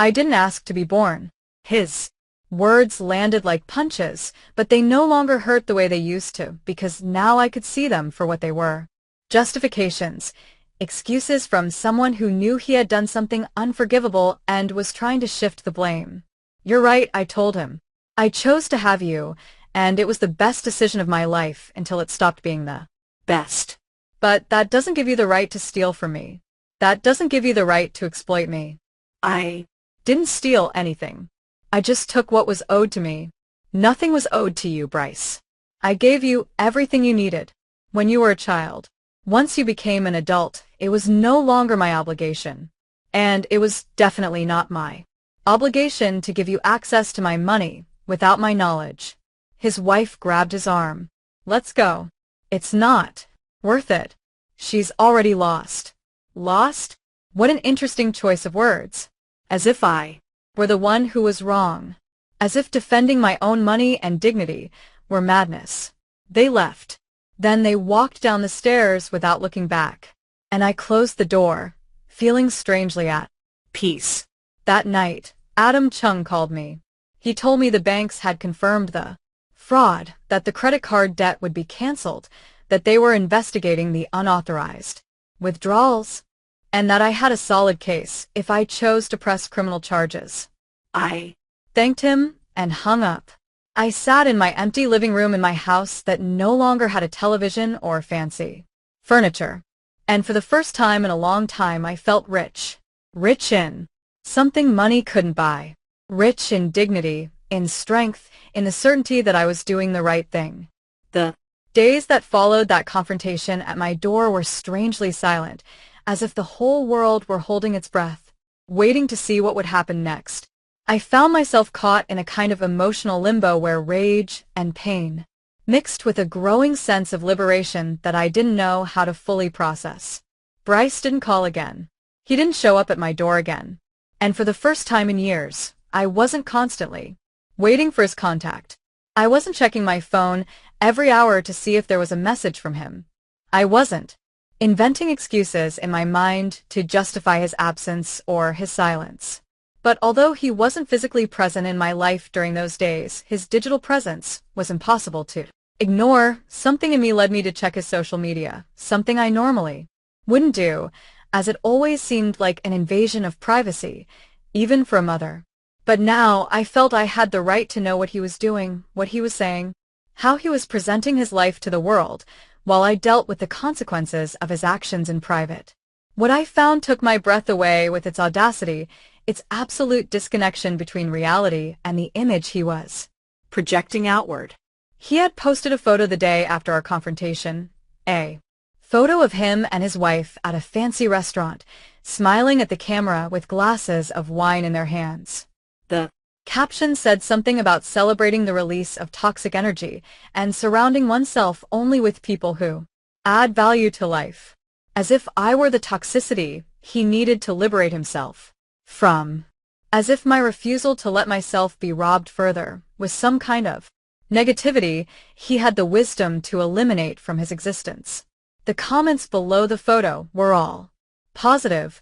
I didn't ask to be born." His words landed like punches, but they no longer hurt the way they used to, because now I could see them for what they were. Justifications. Excuses from someone who knew he had done something unforgivable and was trying to shift the blame. "You're right," I told him. "I chose to have you, and it was the best decision of my life until it stopped being the best. But that doesn't give you the right to steal from me. That doesn't give you the right to exploit me." I "Didn't steal anything. I just took what was owed to me." "Nothing was owed to you, Bryce. I gave you everything you needed when you were a child. Once you became an adult, it was no longer my obligation. And it was definitely not my obligation to give you access to my money without my knowledge." His wife grabbed his arm. "Let's go. It's not worth it. She's already lost." Lost? What an interesting choice of words. As if I were the one who was wrong. As if defending my own money and dignity were madness. They left. Then they walked down the stairs without looking back. And I closed the door, feeling strangely at peace. That night, Adam Chung called me. He told me the banks had confirmed the fraud, that the credit card debt would be canceled, that they were investigating the unauthorized withdrawals, and that I had a solid case if I chose to press criminal charges. I Thanked him and hung up. I sat in my empty living room in my house that no longer had a television or fancy furniture. And for the first time in a long time I felt rich. Rich in something money couldn't buy. Rich in dignity, in strength, in the certainty that I was doing the right thing. the Days that followed that confrontation at my door were strangely silent, as if the whole world were holding its breath, waiting to see what would happen next. I found myself caught in a kind of emotional limbo where rage and pain mixed with a growing sense of liberation that I didn't know how to fully process. Bryce didn't call again. He didn't show up at my door again. And for the first time in years, I wasn't constantly waiting for his contact. I wasn't checking my phone every hour to see if there was a message from him. I wasn't inventing excuses in my mind to justify his absence or his silence. But although he wasn't physically present in my life during those days, his digital presence was impossible to ignore. Something in me led me to check his social media, something I normally wouldn't do, as it always seemed like an invasion of privacy, even for a mother. But now I felt I had the right to know what he was doing, what he was saying, how he was presenting his life to the world, while I dealt with the consequences of his actions in private. What I found took my breath away with its audacity, its absolute disconnection between reality and the image he was projecting outward. He had posted a photo the day after our confrontation, a photo of him and his wife at a fancy restaurant, smiling at the camera with glasses of wine in their hands. The Caption said something about celebrating the release of toxic energy and surrounding oneself only with people who add value to life. As if I were the toxicity he needed to liberate himself from. As if my refusal to let myself be robbed further was some kind of negativity he had the wisdom to eliminate from his existence. The comments below the photo were all positive,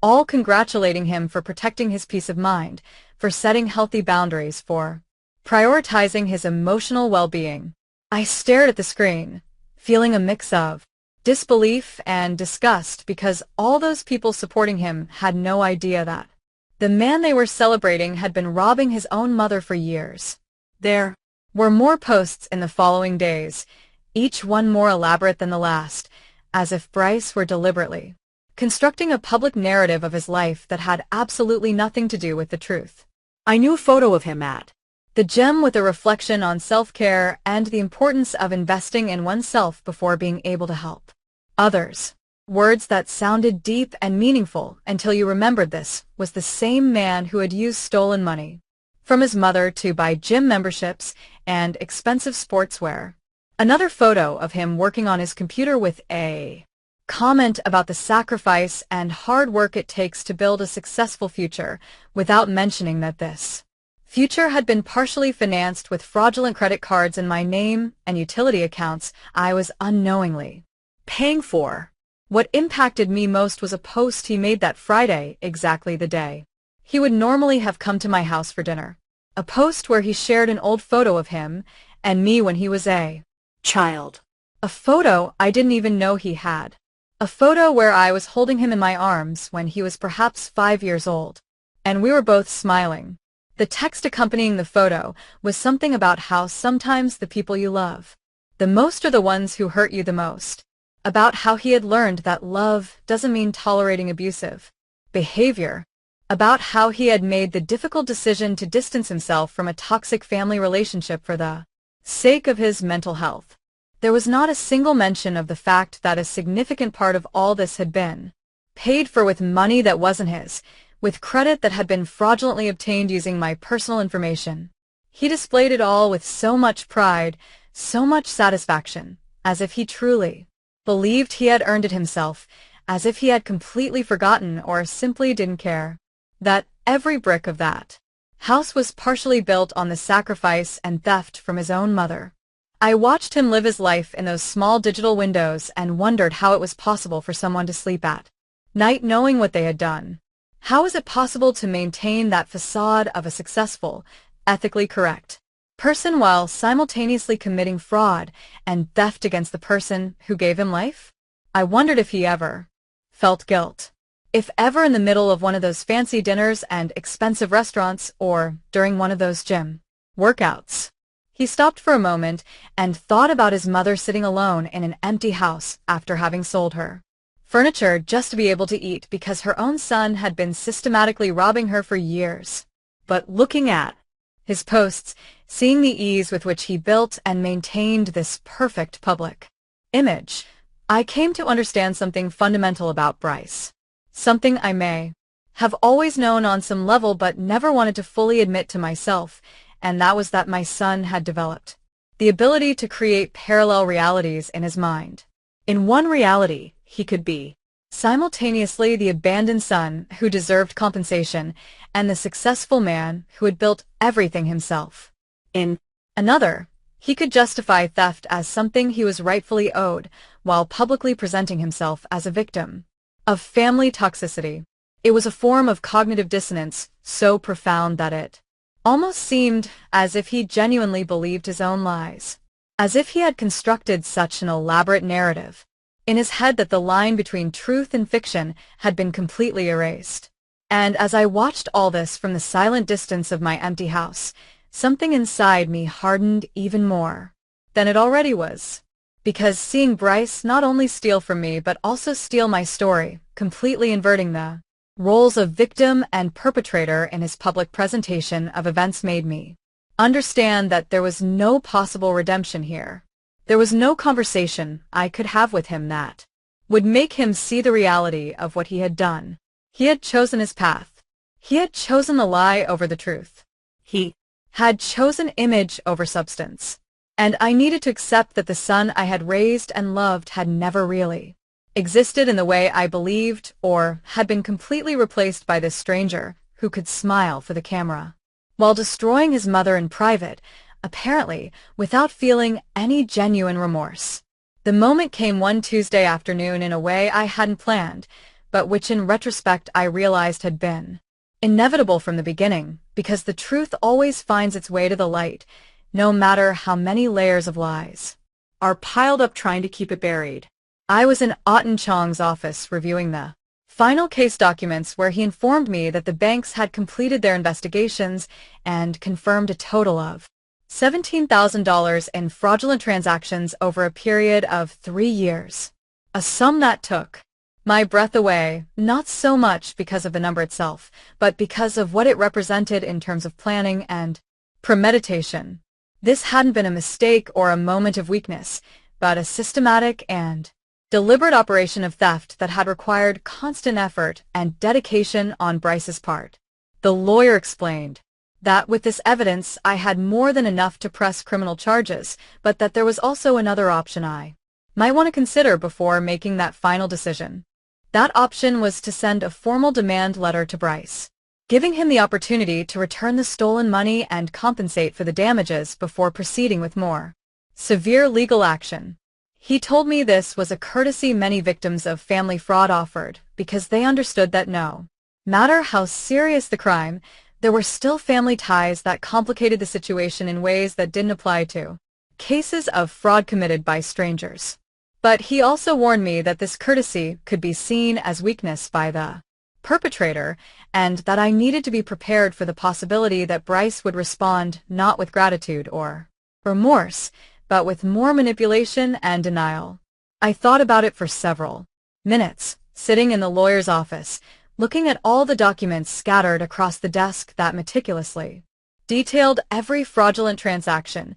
all congratulating him for protecting his peace of mind, for setting healthy boundaries, for prioritizing his emotional well-being. I stared at the screen, feeling a mix of disbelief and disgust because all those people supporting him had no idea that the man they were celebrating had been robbing his own mother for years. There were more posts in the following days, each one more elaborate than the last, as if Bryce were deliberately constructing a public narrative of his life that had absolutely nothing to do with the truth. I knew a photo of him at The gym, with a reflection on self-care and the importance of investing in oneself before being able to help others. Words that sounded deep and meaningful until you remembered this was the same man who had used stolen money from his mother to buy gym memberships and expensive sportswear. Another photo of him working on his computer with a comment about the sacrifice and hard work it takes to build a successful future, without mentioning that this future had been partially financed with fraudulent credit cards in my name and utility accounts I was unknowingly paying for. What impacted me most was a post he made that Friday, exactly the day he would normally have come to my house for dinner. A post where he shared an old photo of him and me when he was a child. A photo I didn't even know he had. A photo where I was holding him in my arms when he was perhaps 5 years old, and we were both smiling. The text accompanying the photo was something about how sometimes the people you love the most are the ones who hurt you the most. About how he had learned that love doesn't mean tolerating abusive behavior. About how he had made the difficult decision to distance himself from a toxic family relationship for the sake of his mental health. There was not a single mention of the fact that a significant part of all this had been paid for with money that wasn't his, with credit that had been fraudulently obtained using my personal information. He displayed it all with so much pride, so much satisfaction, as if he truly believed he had earned it himself, as if he had completely forgotten or simply didn't care that every brick of that house was partially built on the sacrifice and theft from his own mother. I watched him live his life in those small digital windows and wondered how it was possible for someone to sleep at night knowing what they had done. How is it possible to maintain that facade of a successful, ethically correct person while simultaneously committing fraud and theft against the person who gave him life? I wondered if he ever felt guilt. If ever in the middle of one of those fancy dinners and expensive restaurants or during one of those gym workouts. He stopped for a moment and thought about his mother sitting alone in an empty house after having sold her furniture just to be able to eat because her own son had been systematically robbing her for years. But looking at his posts, seeing the ease with which he built and maintained this perfect public image, I came to understand something fundamental about Bryce. Something I may have always known on some level but never wanted to fully admit to myself, and that was that my son had developed the ability to create parallel realities in his mind. In one reality, he could be simultaneously the abandoned son who deserved compensation and the successful man who had built everything himself. In another, he could justify theft as something he was rightfully owed while publicly presenting himself as a victim of family toxicity. It was a form of cognitive dissonance so profound that it almost seemed as if he genuinely believed his own lies, as if he had constructed such an elaborate narrative in his head that the line between truth and fiction had been completely erased. And as I watched all this from the silent distance of my empty house, something inside me hardened even more than it already was. Because seeing Bryce not only steal from me but also steal my story, completely inverting the roles of victim and perpetrator in his public presentation of events made me understand that there was no possible redemption here. There was no conversation I could have with him that would make him see the reality of what he had done. He had chosen his path. He had chosen the lie over the truth. He had chosen image over substance. And I needed to accept that the son I had raised and loved had never really existed in the way I believed or had been completely replaced by this stranger who could smile for the camera while destroying his mother in private, apparently without feeling any genuine remorse. The moment came one Tuesday afternoon in a way I hadn't planned, but which in retrospect I realized had been inevitable from the beginning, because the truth always finds its way to the light, no matter how many layers of lies are piled up trying to keep it buried. I was in Otten Chong's office reviewing the final case documents where he informed me that the banks had completed their investigations and confirmed a total of $17,000 in fraudulent transactions over a period of 3 years. A sum that took my breath away, not so much because of the number itself, but because of what it represented in terms of planning and premeditation. This hadn't been a mistake or a moment of weakness, but a systematic and deliberate operation of theft that had required constant effort and dedication on Bryce's part. The lawyer explained that with this evidence I had more than enough to press criminal charges, but that there was also another option I might want to consider before making that final decision. That option was to send a formal demand letter to Bryce, giving him the opportunity to return the stolen money and compensate for the damages before proceeding with more severe legal action. He told me this was a courtesy many victims of family fraud offered, because they understood that no matter how serious the crime, there were still family ties that complicated the situation in ways that didn't apply to cases of fraud committed by strangers. But he also warned me that this courtesy could be seen as weakness by the perpetrator, and that I needed to be prepared for the possibility that Bryce would respond not with gratitude or remorse, but with more manipulation and denial. I thought about it for several minutes, sitting in the lawyer's office, looking at all the documents scattered across the desk that meticulously detailed every fraudulent transaction,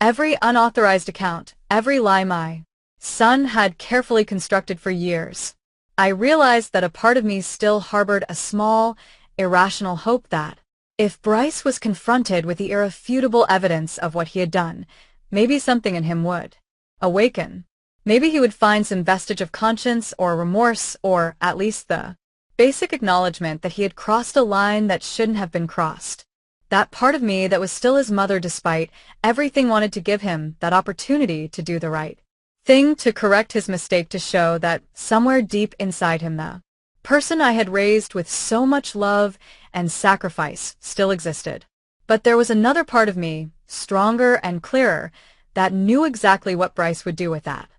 every unauthorized account, every lie my son had carefully constructed for years. I realized that a part of me still harbored a small, irrational hope that, if Bryce was confronted with the irrefutable evidence of what he had done, maybe something in him would awaken. Maybe he would find some vestige of conscience or remorse, or at least the basic acknowledgement that he had crossed a line that shouldn't have been crossed. That part of me that was still his mother despite everything wanted to give him that opportunity to do the right thing, to correct his mistake, to show that somewhere deep inside him the person I had raised with so much love and sacrifice still existed. But there was another part of me, stronger and clearer, that knew exactly what Bryce would do with that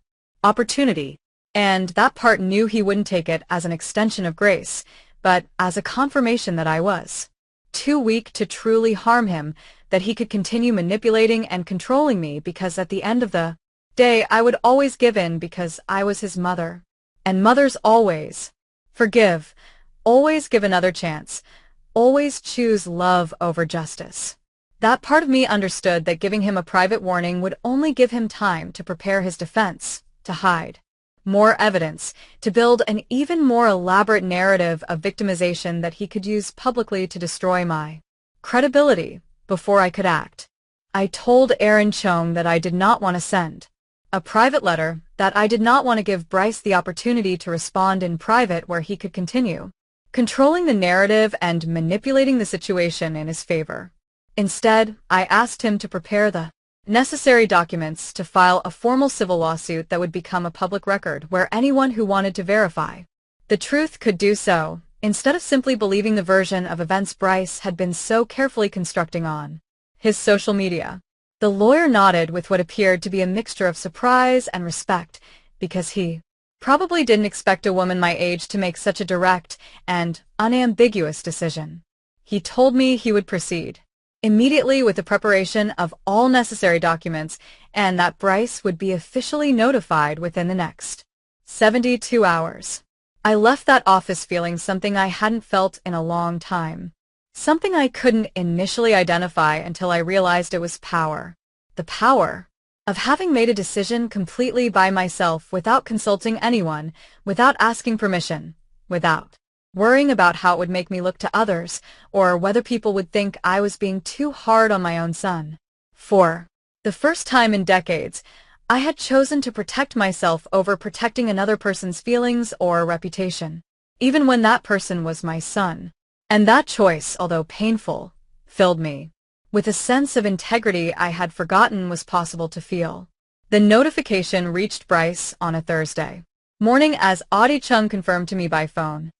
opportunity. And that part knew he wouldn't take it as an extension of grace, but as a confirmation that I was too weak to truly harm him, that he could continue manipulating and controlling me because at the end of the day I would always give in because I was his mother. And mothers always forgive, always give another chance, always choose love over justice. That part of me understood that giving him a private warning would only give him time to prepare his defense, to hide more evidence, to build an even more elaborate narrative of victimization that he could use publicly to destroy my credibility before I could act. I told Aaron Chung that I did not want to send a private letter, that I did not want to give Bryce the opportunity to respond in private where he could continue controlling the narrative and manipulating the situation in his favor. Instead, I asked him to prepare the necessary documents to file a formal civil lawsuit that would become a public record where anyone who wanted to verify the truth could do so, instead of simply believing the version of events Bryce had been so carefully constructing on his social media. The lawyer nodded with what appeared to be a mixture of surprise and respect, because he probably didn't expect a woman my age to make such a direct and unambiguous decision. He told me he would proceed immediately with the preparation of all necessary documents, and that Bryce would be officially notified within the next 72 hours. I left that office feeling something I hadn't felt in a long time. Something I couldn't initially identify until I realized it was power. The power of having made a decision completely by myself without consulting anyone, without asking permission, without worrying about how it would make me look to others, or whether people would think I was being too hard on my own son. For the first time in decades, I had chosen to protect myself over protecting another person's feelings or reputation, even when that person was my son. And that choice, although painful, filled me with a sense of integrity I had forgotten was possible to feel. The notification reached Bryce on a Thursday morning, as Audie Chung confirmed to me by phone.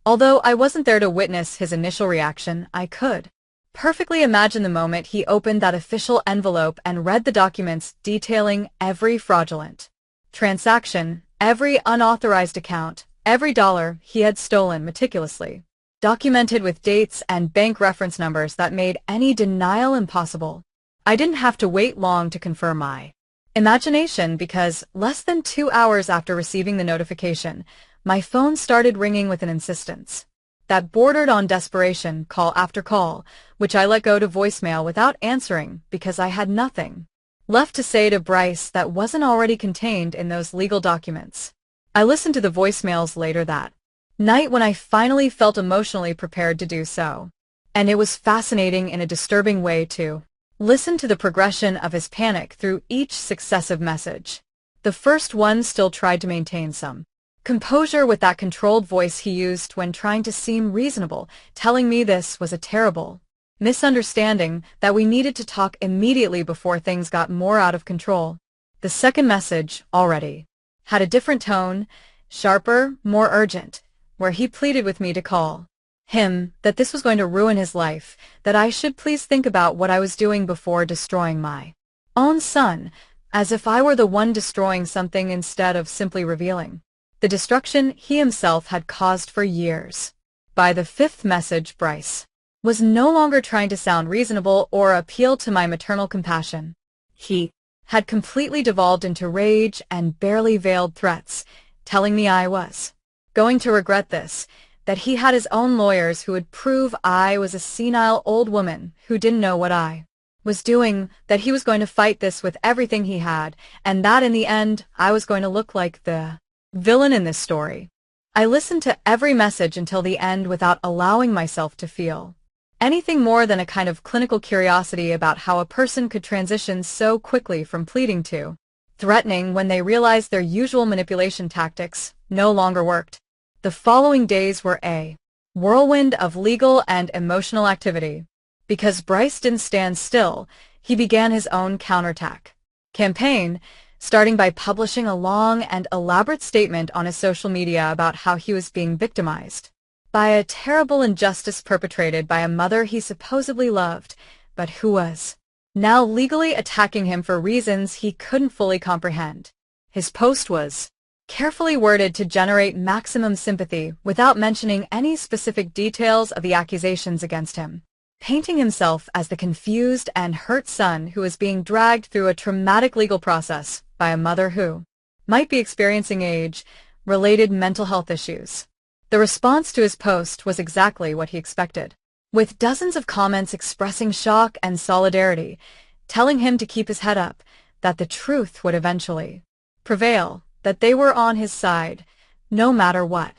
Although I wasn't there to witness his initial reaction, I could perfectly imagine the moment he opened that official envelope and read the documents detailing every fraudulent transaction, every unauthorized account, every dollar he had stolen meticulously, documented with dates and bank reference numbers that made any denial impossible. I didn't have to wait long to confirm my imagination, because less than 2 hours after receiving the notification, my phone started ringing with an insistence that bordered on desperation, call after call, which I let go to voicemail without answering because I had nothing left to say to Bryce that wasn't already contained in those legal documents. I listened to the voicemails later that night when I finally felt emotionally prepared to do so, and it was fascinating in a disturbing way to listen to the progression of his panic through each successive message. The first one still tried to maintain some composure with that controlled voice he used when trying to seem reasonable, telling me this was a terrible misunderstanding, that we needed to talk immediately before things got more out of control. The second message, already, had a different tone, sharper, more urgent, where he pleaded with me to call him, that this was going to ruin his life, that I should please think about what I was doing before destroying my own son, as if I were the one destroying something instead of simply revealing the destruction he himself had caused for years. By the fifth message, Bryce was no longer trying to sound reasonable or appeal to my maternal compassion. He had completely devolved into rage and barely veiled threats, telling me I was going to regret this, that he had his own lawyers who would prove I was a senile old woman who didn't know what I was doing, that he was going to fight this with everything he had, and that in the end I was going to look like the villain in this story. I listened to every message until the end without allowing myself to feel anything more than a kind of clinical curiosity about how a person could transition so quickly from pleading to threatening when they realized their usual manipulation tactics no longer worked. The following days were a whirlwind of legal and emotional activity. Because Bryce didn't stand still, he began his own counterattack campaign, starting by publishing a long and elaborate statement on his social media about how he was being victimized by a terrible injustice perpetrated by a mother he supposedly loved, but who was now legally attacking him for reasons he couldn't fully comprehend. His post was carefully worded to generate maximum sympathy without mentioning any specific details of the accusations against him, painting himself as the confused and hurt son who was being dragged through a traumatic legal process by a mother who might be experiencing age-related mental health issues. The response to his post was exactly what he expected, with dozens of comments expressing shock and solidarity, telling him to keep his head up, that the truth would eventually prevail, that they were on his side, no matter what.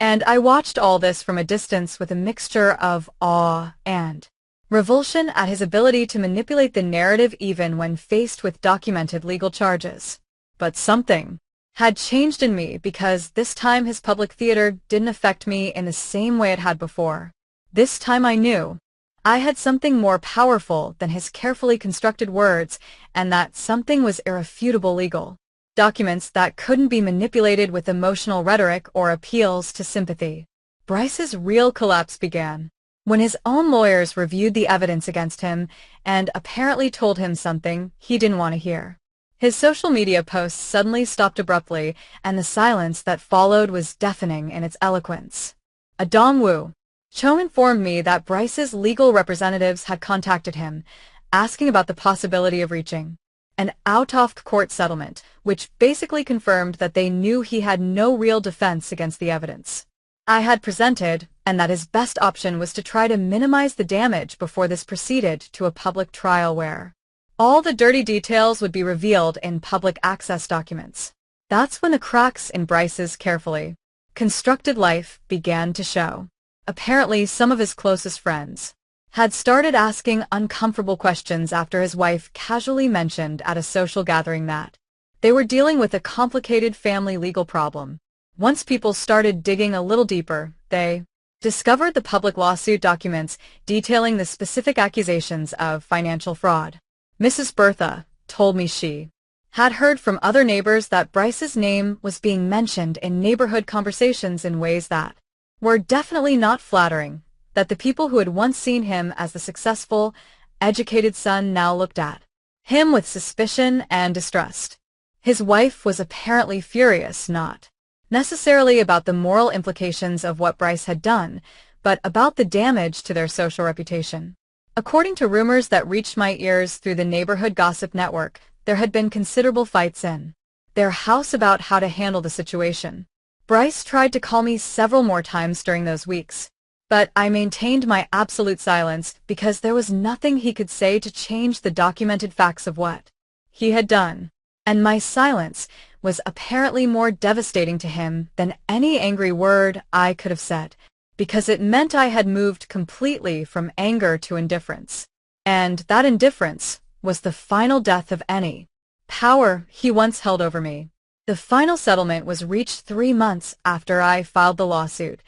And I watched all this from a distance with a mixture of awe and revulsion at his ability to manipulate the narrative even when faced with documented legal charges. But something had changed in me because this time his public theater didn't affect me in the same way it had before. This time I knew I had something more powerful than his carefully constructed words, and that something was irrefutable legal documents that couldn't be manipulated with emotional rhetoric or appeals to sympathy. Bryce's real collapse began when his own lawyers reviewed the evidence against him and apparently told him something he didn't want to hear. His social media posts suddenly stopped abruptly, and the silence that followed was deafening in its eloquence. Adong Cho informed me that Bryce's legal representatives had contacted him, asking about the possibility of reaching an out-of-court settlement, which basically confirmed that they knew he had no real defense against the evidence I had presented, and that his best option was to try to minimize the damage before this proceeded to a public trial where all the dirty details would be revealed in public access documents. That's when the cracks in Bryce's carefully constructed life began to show. Apparently, some of his closest friends had started asking uncomfortable questions after his wife casually mentioned at a social gathering that they were dealing with a complicated family legal problem. Once people started digging a little deeper, they discovered the public lawsuit documents detailing the specific accusations of financial fraud. Mrs. Bertha told me she had heard from other neighbors that Bryce's name was being mentioned in neighborhood conversations in ways that were definitely not flattering, that the people who had once seen him as the successful, educated son now looked at him with suspicion and distrust. His wife was apparently furious, not necessarily about the moral implications of what Bryce had done, but about the damage to their social reputation. According to rumors that reached my ears through the neighborhood gossip network, there had been considerable fights in their house about how to handle the situation. Bryce tried to call me several more times during those weeks, but I maintained my absolute silence because there was nothing he could say to change the documented facts of what he had done, and my silence was apparently more devastating to him than any angry word I could have said, because it meant I had moved completely from anger to indifference, and that indifference was the final death of any power he once held over me. The final settlement was reached 3 months after I filed the lawsuit,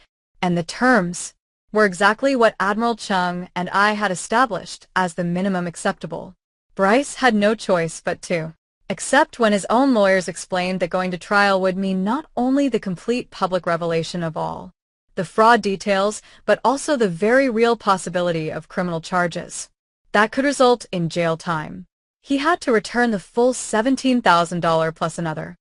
and the terms were exactly what Admiral Chung and I had established as the minimum acceptable. Bryce had no choice but to accept when his own lawyers explained that going to trial would mean not only the complete public revelation of all the fraud details, but also the very real possibility of criminal charges that could result in jail time. He had to return the full $17,000 plus another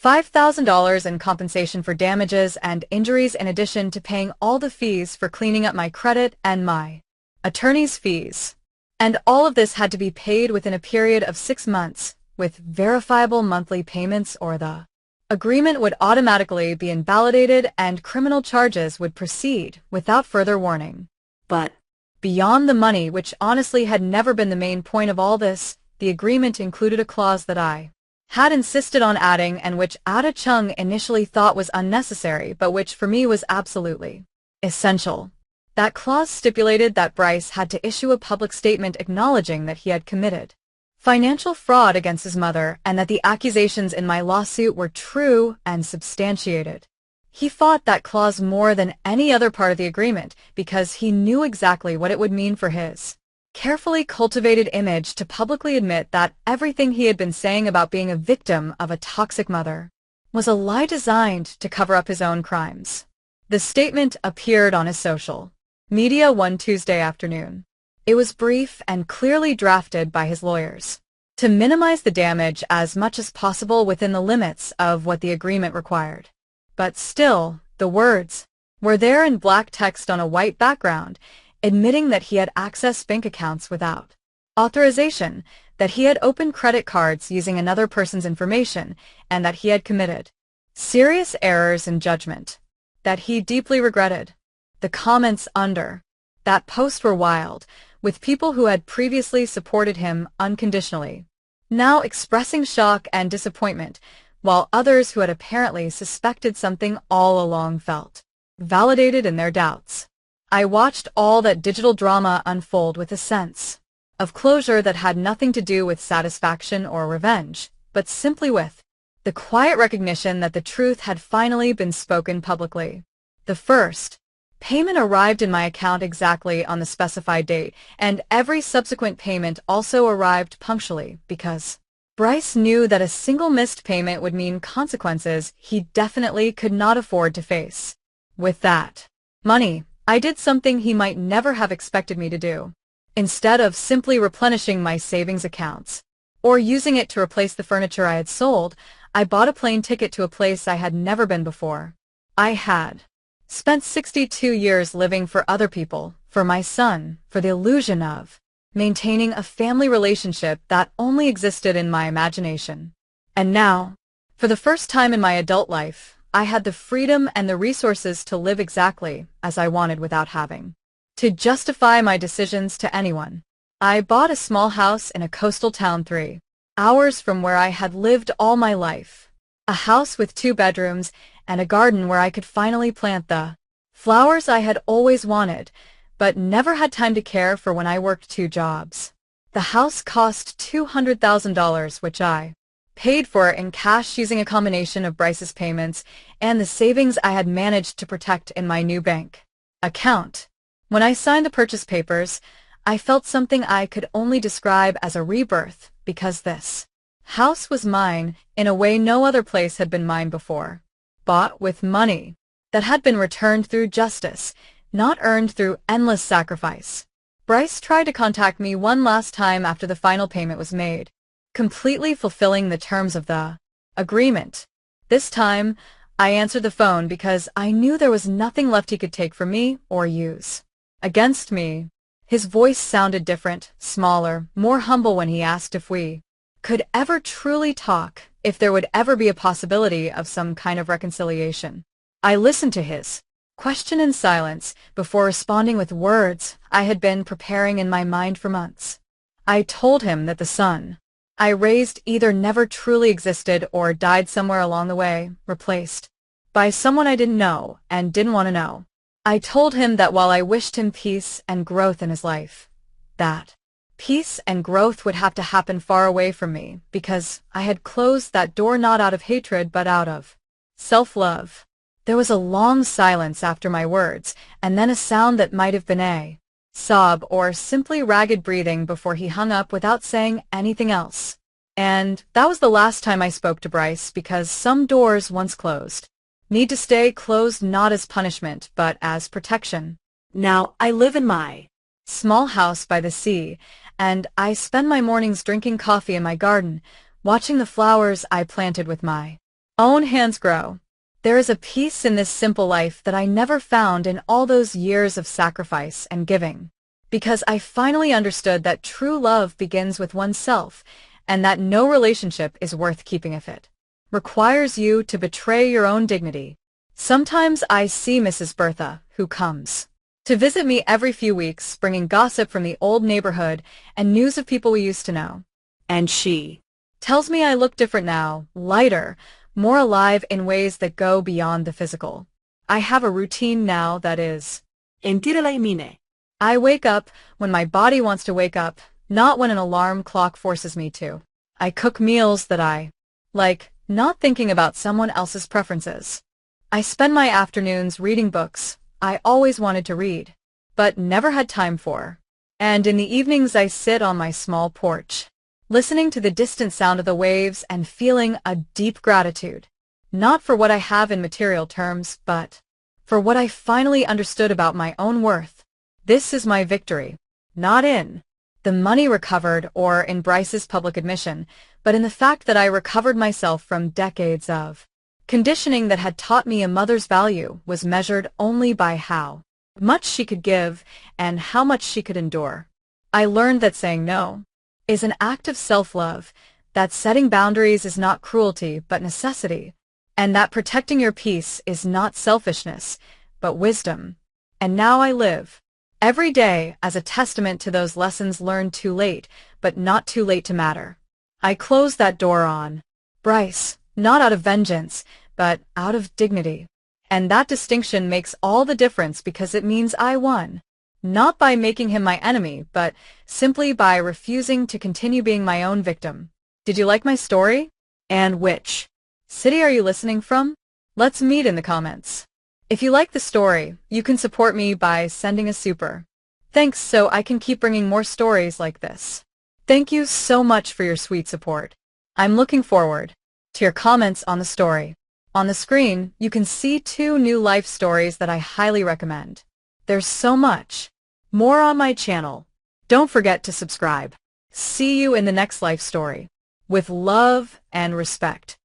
$5,000 in compensation for damages and injuries, in addition to paying all the fees for cleaning up my credit and my attorney's fees. And all of this had to be paid within a period of 6 months, with verifiable monthly payments, or the agreement would automatically be invalidated and criminal charges would proceed without further warning. But beyond the money, which honestly had never been the main point of all this, the agreement included a clause that I had insisted on adding and which Ada Chung initially thought was unnecessary, but which for me was absolutely essential. That clause stipulated that Bryce had to issue a public statement acknowledging that he had committed financial fraud against his mother and that the accusations in my lawsuit were true and substantiated. He fought that clause more than any other part of the agreement because he knew exactly what it would mean for his carefully cultivated image to publicly admit that everything he had been saying about being a victim of a toxic mother was a lie designed to cover up his own crimes. The statement appeared on his social media one Tuesday afternoon, It was brief and clearly drafted by his lawyers to minimize the damage as much as possible within the limits of what the agreement required. But still, the words were there in black text on a white background, admitting that he had accessed bank accounts without authorization, that he had opened credit cards using another person's information, and that he had committed serious errors in judgment that he deeply regretted. The comments under that post were wild, with people who had previously supported him unconditionally now expressing shock and disappointment, while others who had apparently suspected something all along felt validated in their doubts. I watched all that digital drama unfold with a sense of closure that had nothing to do with satisfaction or revenge, but simply with the quiet recognition that the truth had finally been spoken publicly. The first payment arrived in my account exactly on the specified date, and every subsequent payment also arrived punctually because Bryce knew that a single missed payment would mean consequences he definitely could not afford to face. With that money, I did something he might never have expected me to do. Instead of simply replenishing my savings accounts or using it to replace the furniture I had sold, I bought a plane ticket to a place I had never been before. I had spent 62 years living for other people, for my son, for the illusion of maintaining a family relationship that only existed in my imagination. And now, for the first time in my adult life, I had the freedom and the resources to live exactly as I wanted without having to justify my decisions to anyone. I bought a small house in a coastal town 3 hours from where I had lived all my life. A house with 2 bedrooms and a garden where I could finally plant the flowers I had always wanted, but never had time to care for when I worked 2 jobs. The house cost $200,000, which I paid for in cash using a combination of Bryce's payments and the savings I had managed to protect in my new bank account. When I signed the purchase papers, I felt something I could only describe as a rebirth, because this house was mine in a way no other place had been mine before. Bought with money that had been returned through justice, not earned through endless sacrifice. Bryce tried to contact me one last time after the final payment was made, completely fulfilling the terms of the agreement. This time, I answered the phone because I knew there was nothing left he could take from me or use against me. His voice sounded different, smaller, more humble when he asked if we could ever truly talk, if there would ever be a possibility of some kind of reconciliation. I listened to his question in silence before responding with words I had been preparing in my mind for months. I told him that the son I raised either never truly existed or died somewhere along the way, replaced by someone I didn't know and didn't want to know. I told him that while I wished him peace and growth in his life, that peace and growth would have to happen far away from me because I had closed that door not out of hatred but out of self-love. There was a long silence after my words, and then a sound that might have been a sob or simply ragged breathing before he hung up without saying anything else. And that was the last time I spoke to Bryce, because some doors, once closed, need to stay closed not as punishment but as protection. Now I live in my small house by the sea, and I spend my mornings drinking coffee in my garden, watching the flowers I planted with my own hands grow. There is a peace in this simple life that I never found in all those years of sacrifice and giving, because I finally understood that true love begins with oneself, and that no relationship is worth keeping if it requires you to betray your own dignity. Sometimes I see Mrs. Bertha, who comes to visit me every few weeks, bringing gossip from the old neighborhood and news of people we used to know. and she Tells me I look different now, lighter, more alive in ways that go beyond the physical. I have a routine now that is. Entirely mine. I wake up when my body wants to wake up, not when an alarm clock forces me to. I cook meals that I like, not thinking about someone else's preferences. I spend my afternoons reading books I always wanted to read, but never had time for. And in the evenings I sit on my small porch, listening to the distant sound of the waves and feeling a deep gratitude, not for what I have in material terms, but for what I finally understood about my own worth. This is my victory. not in the money recovered or in Bryce's public admission, but in the fact that I recovered myself from decades of conditioning that had taught me a mother's value was measured only by how much she could give and how much she could endure. I learned that saying no is an act of self-love, that setting boundaries is not cruelty but necessity, and that protecting your peace is not selfishness but wisdom. And now I live every day as a testament to those lessons learned too late, but not too late to matter. I closed that door on Bryce, not out of vengeance, but out of dignity. And that distinction makes all the difference because it means I won. Not by making him my enemy, but simply by refusing to continue being my own victim. Did you like my story? And which city are you listening from? Let's meet in the comments. If you like the story, you can support me by sending a super thanks so I can keep bringing more stories like this. Thank you so much for your sweet support. I'm looking forward to your comments on the story. On the screen, you can see 2 new life stories that I highly recommend. There's so much more on my channel. Don't forget to subscribe. See you in the next life story. With love and respect.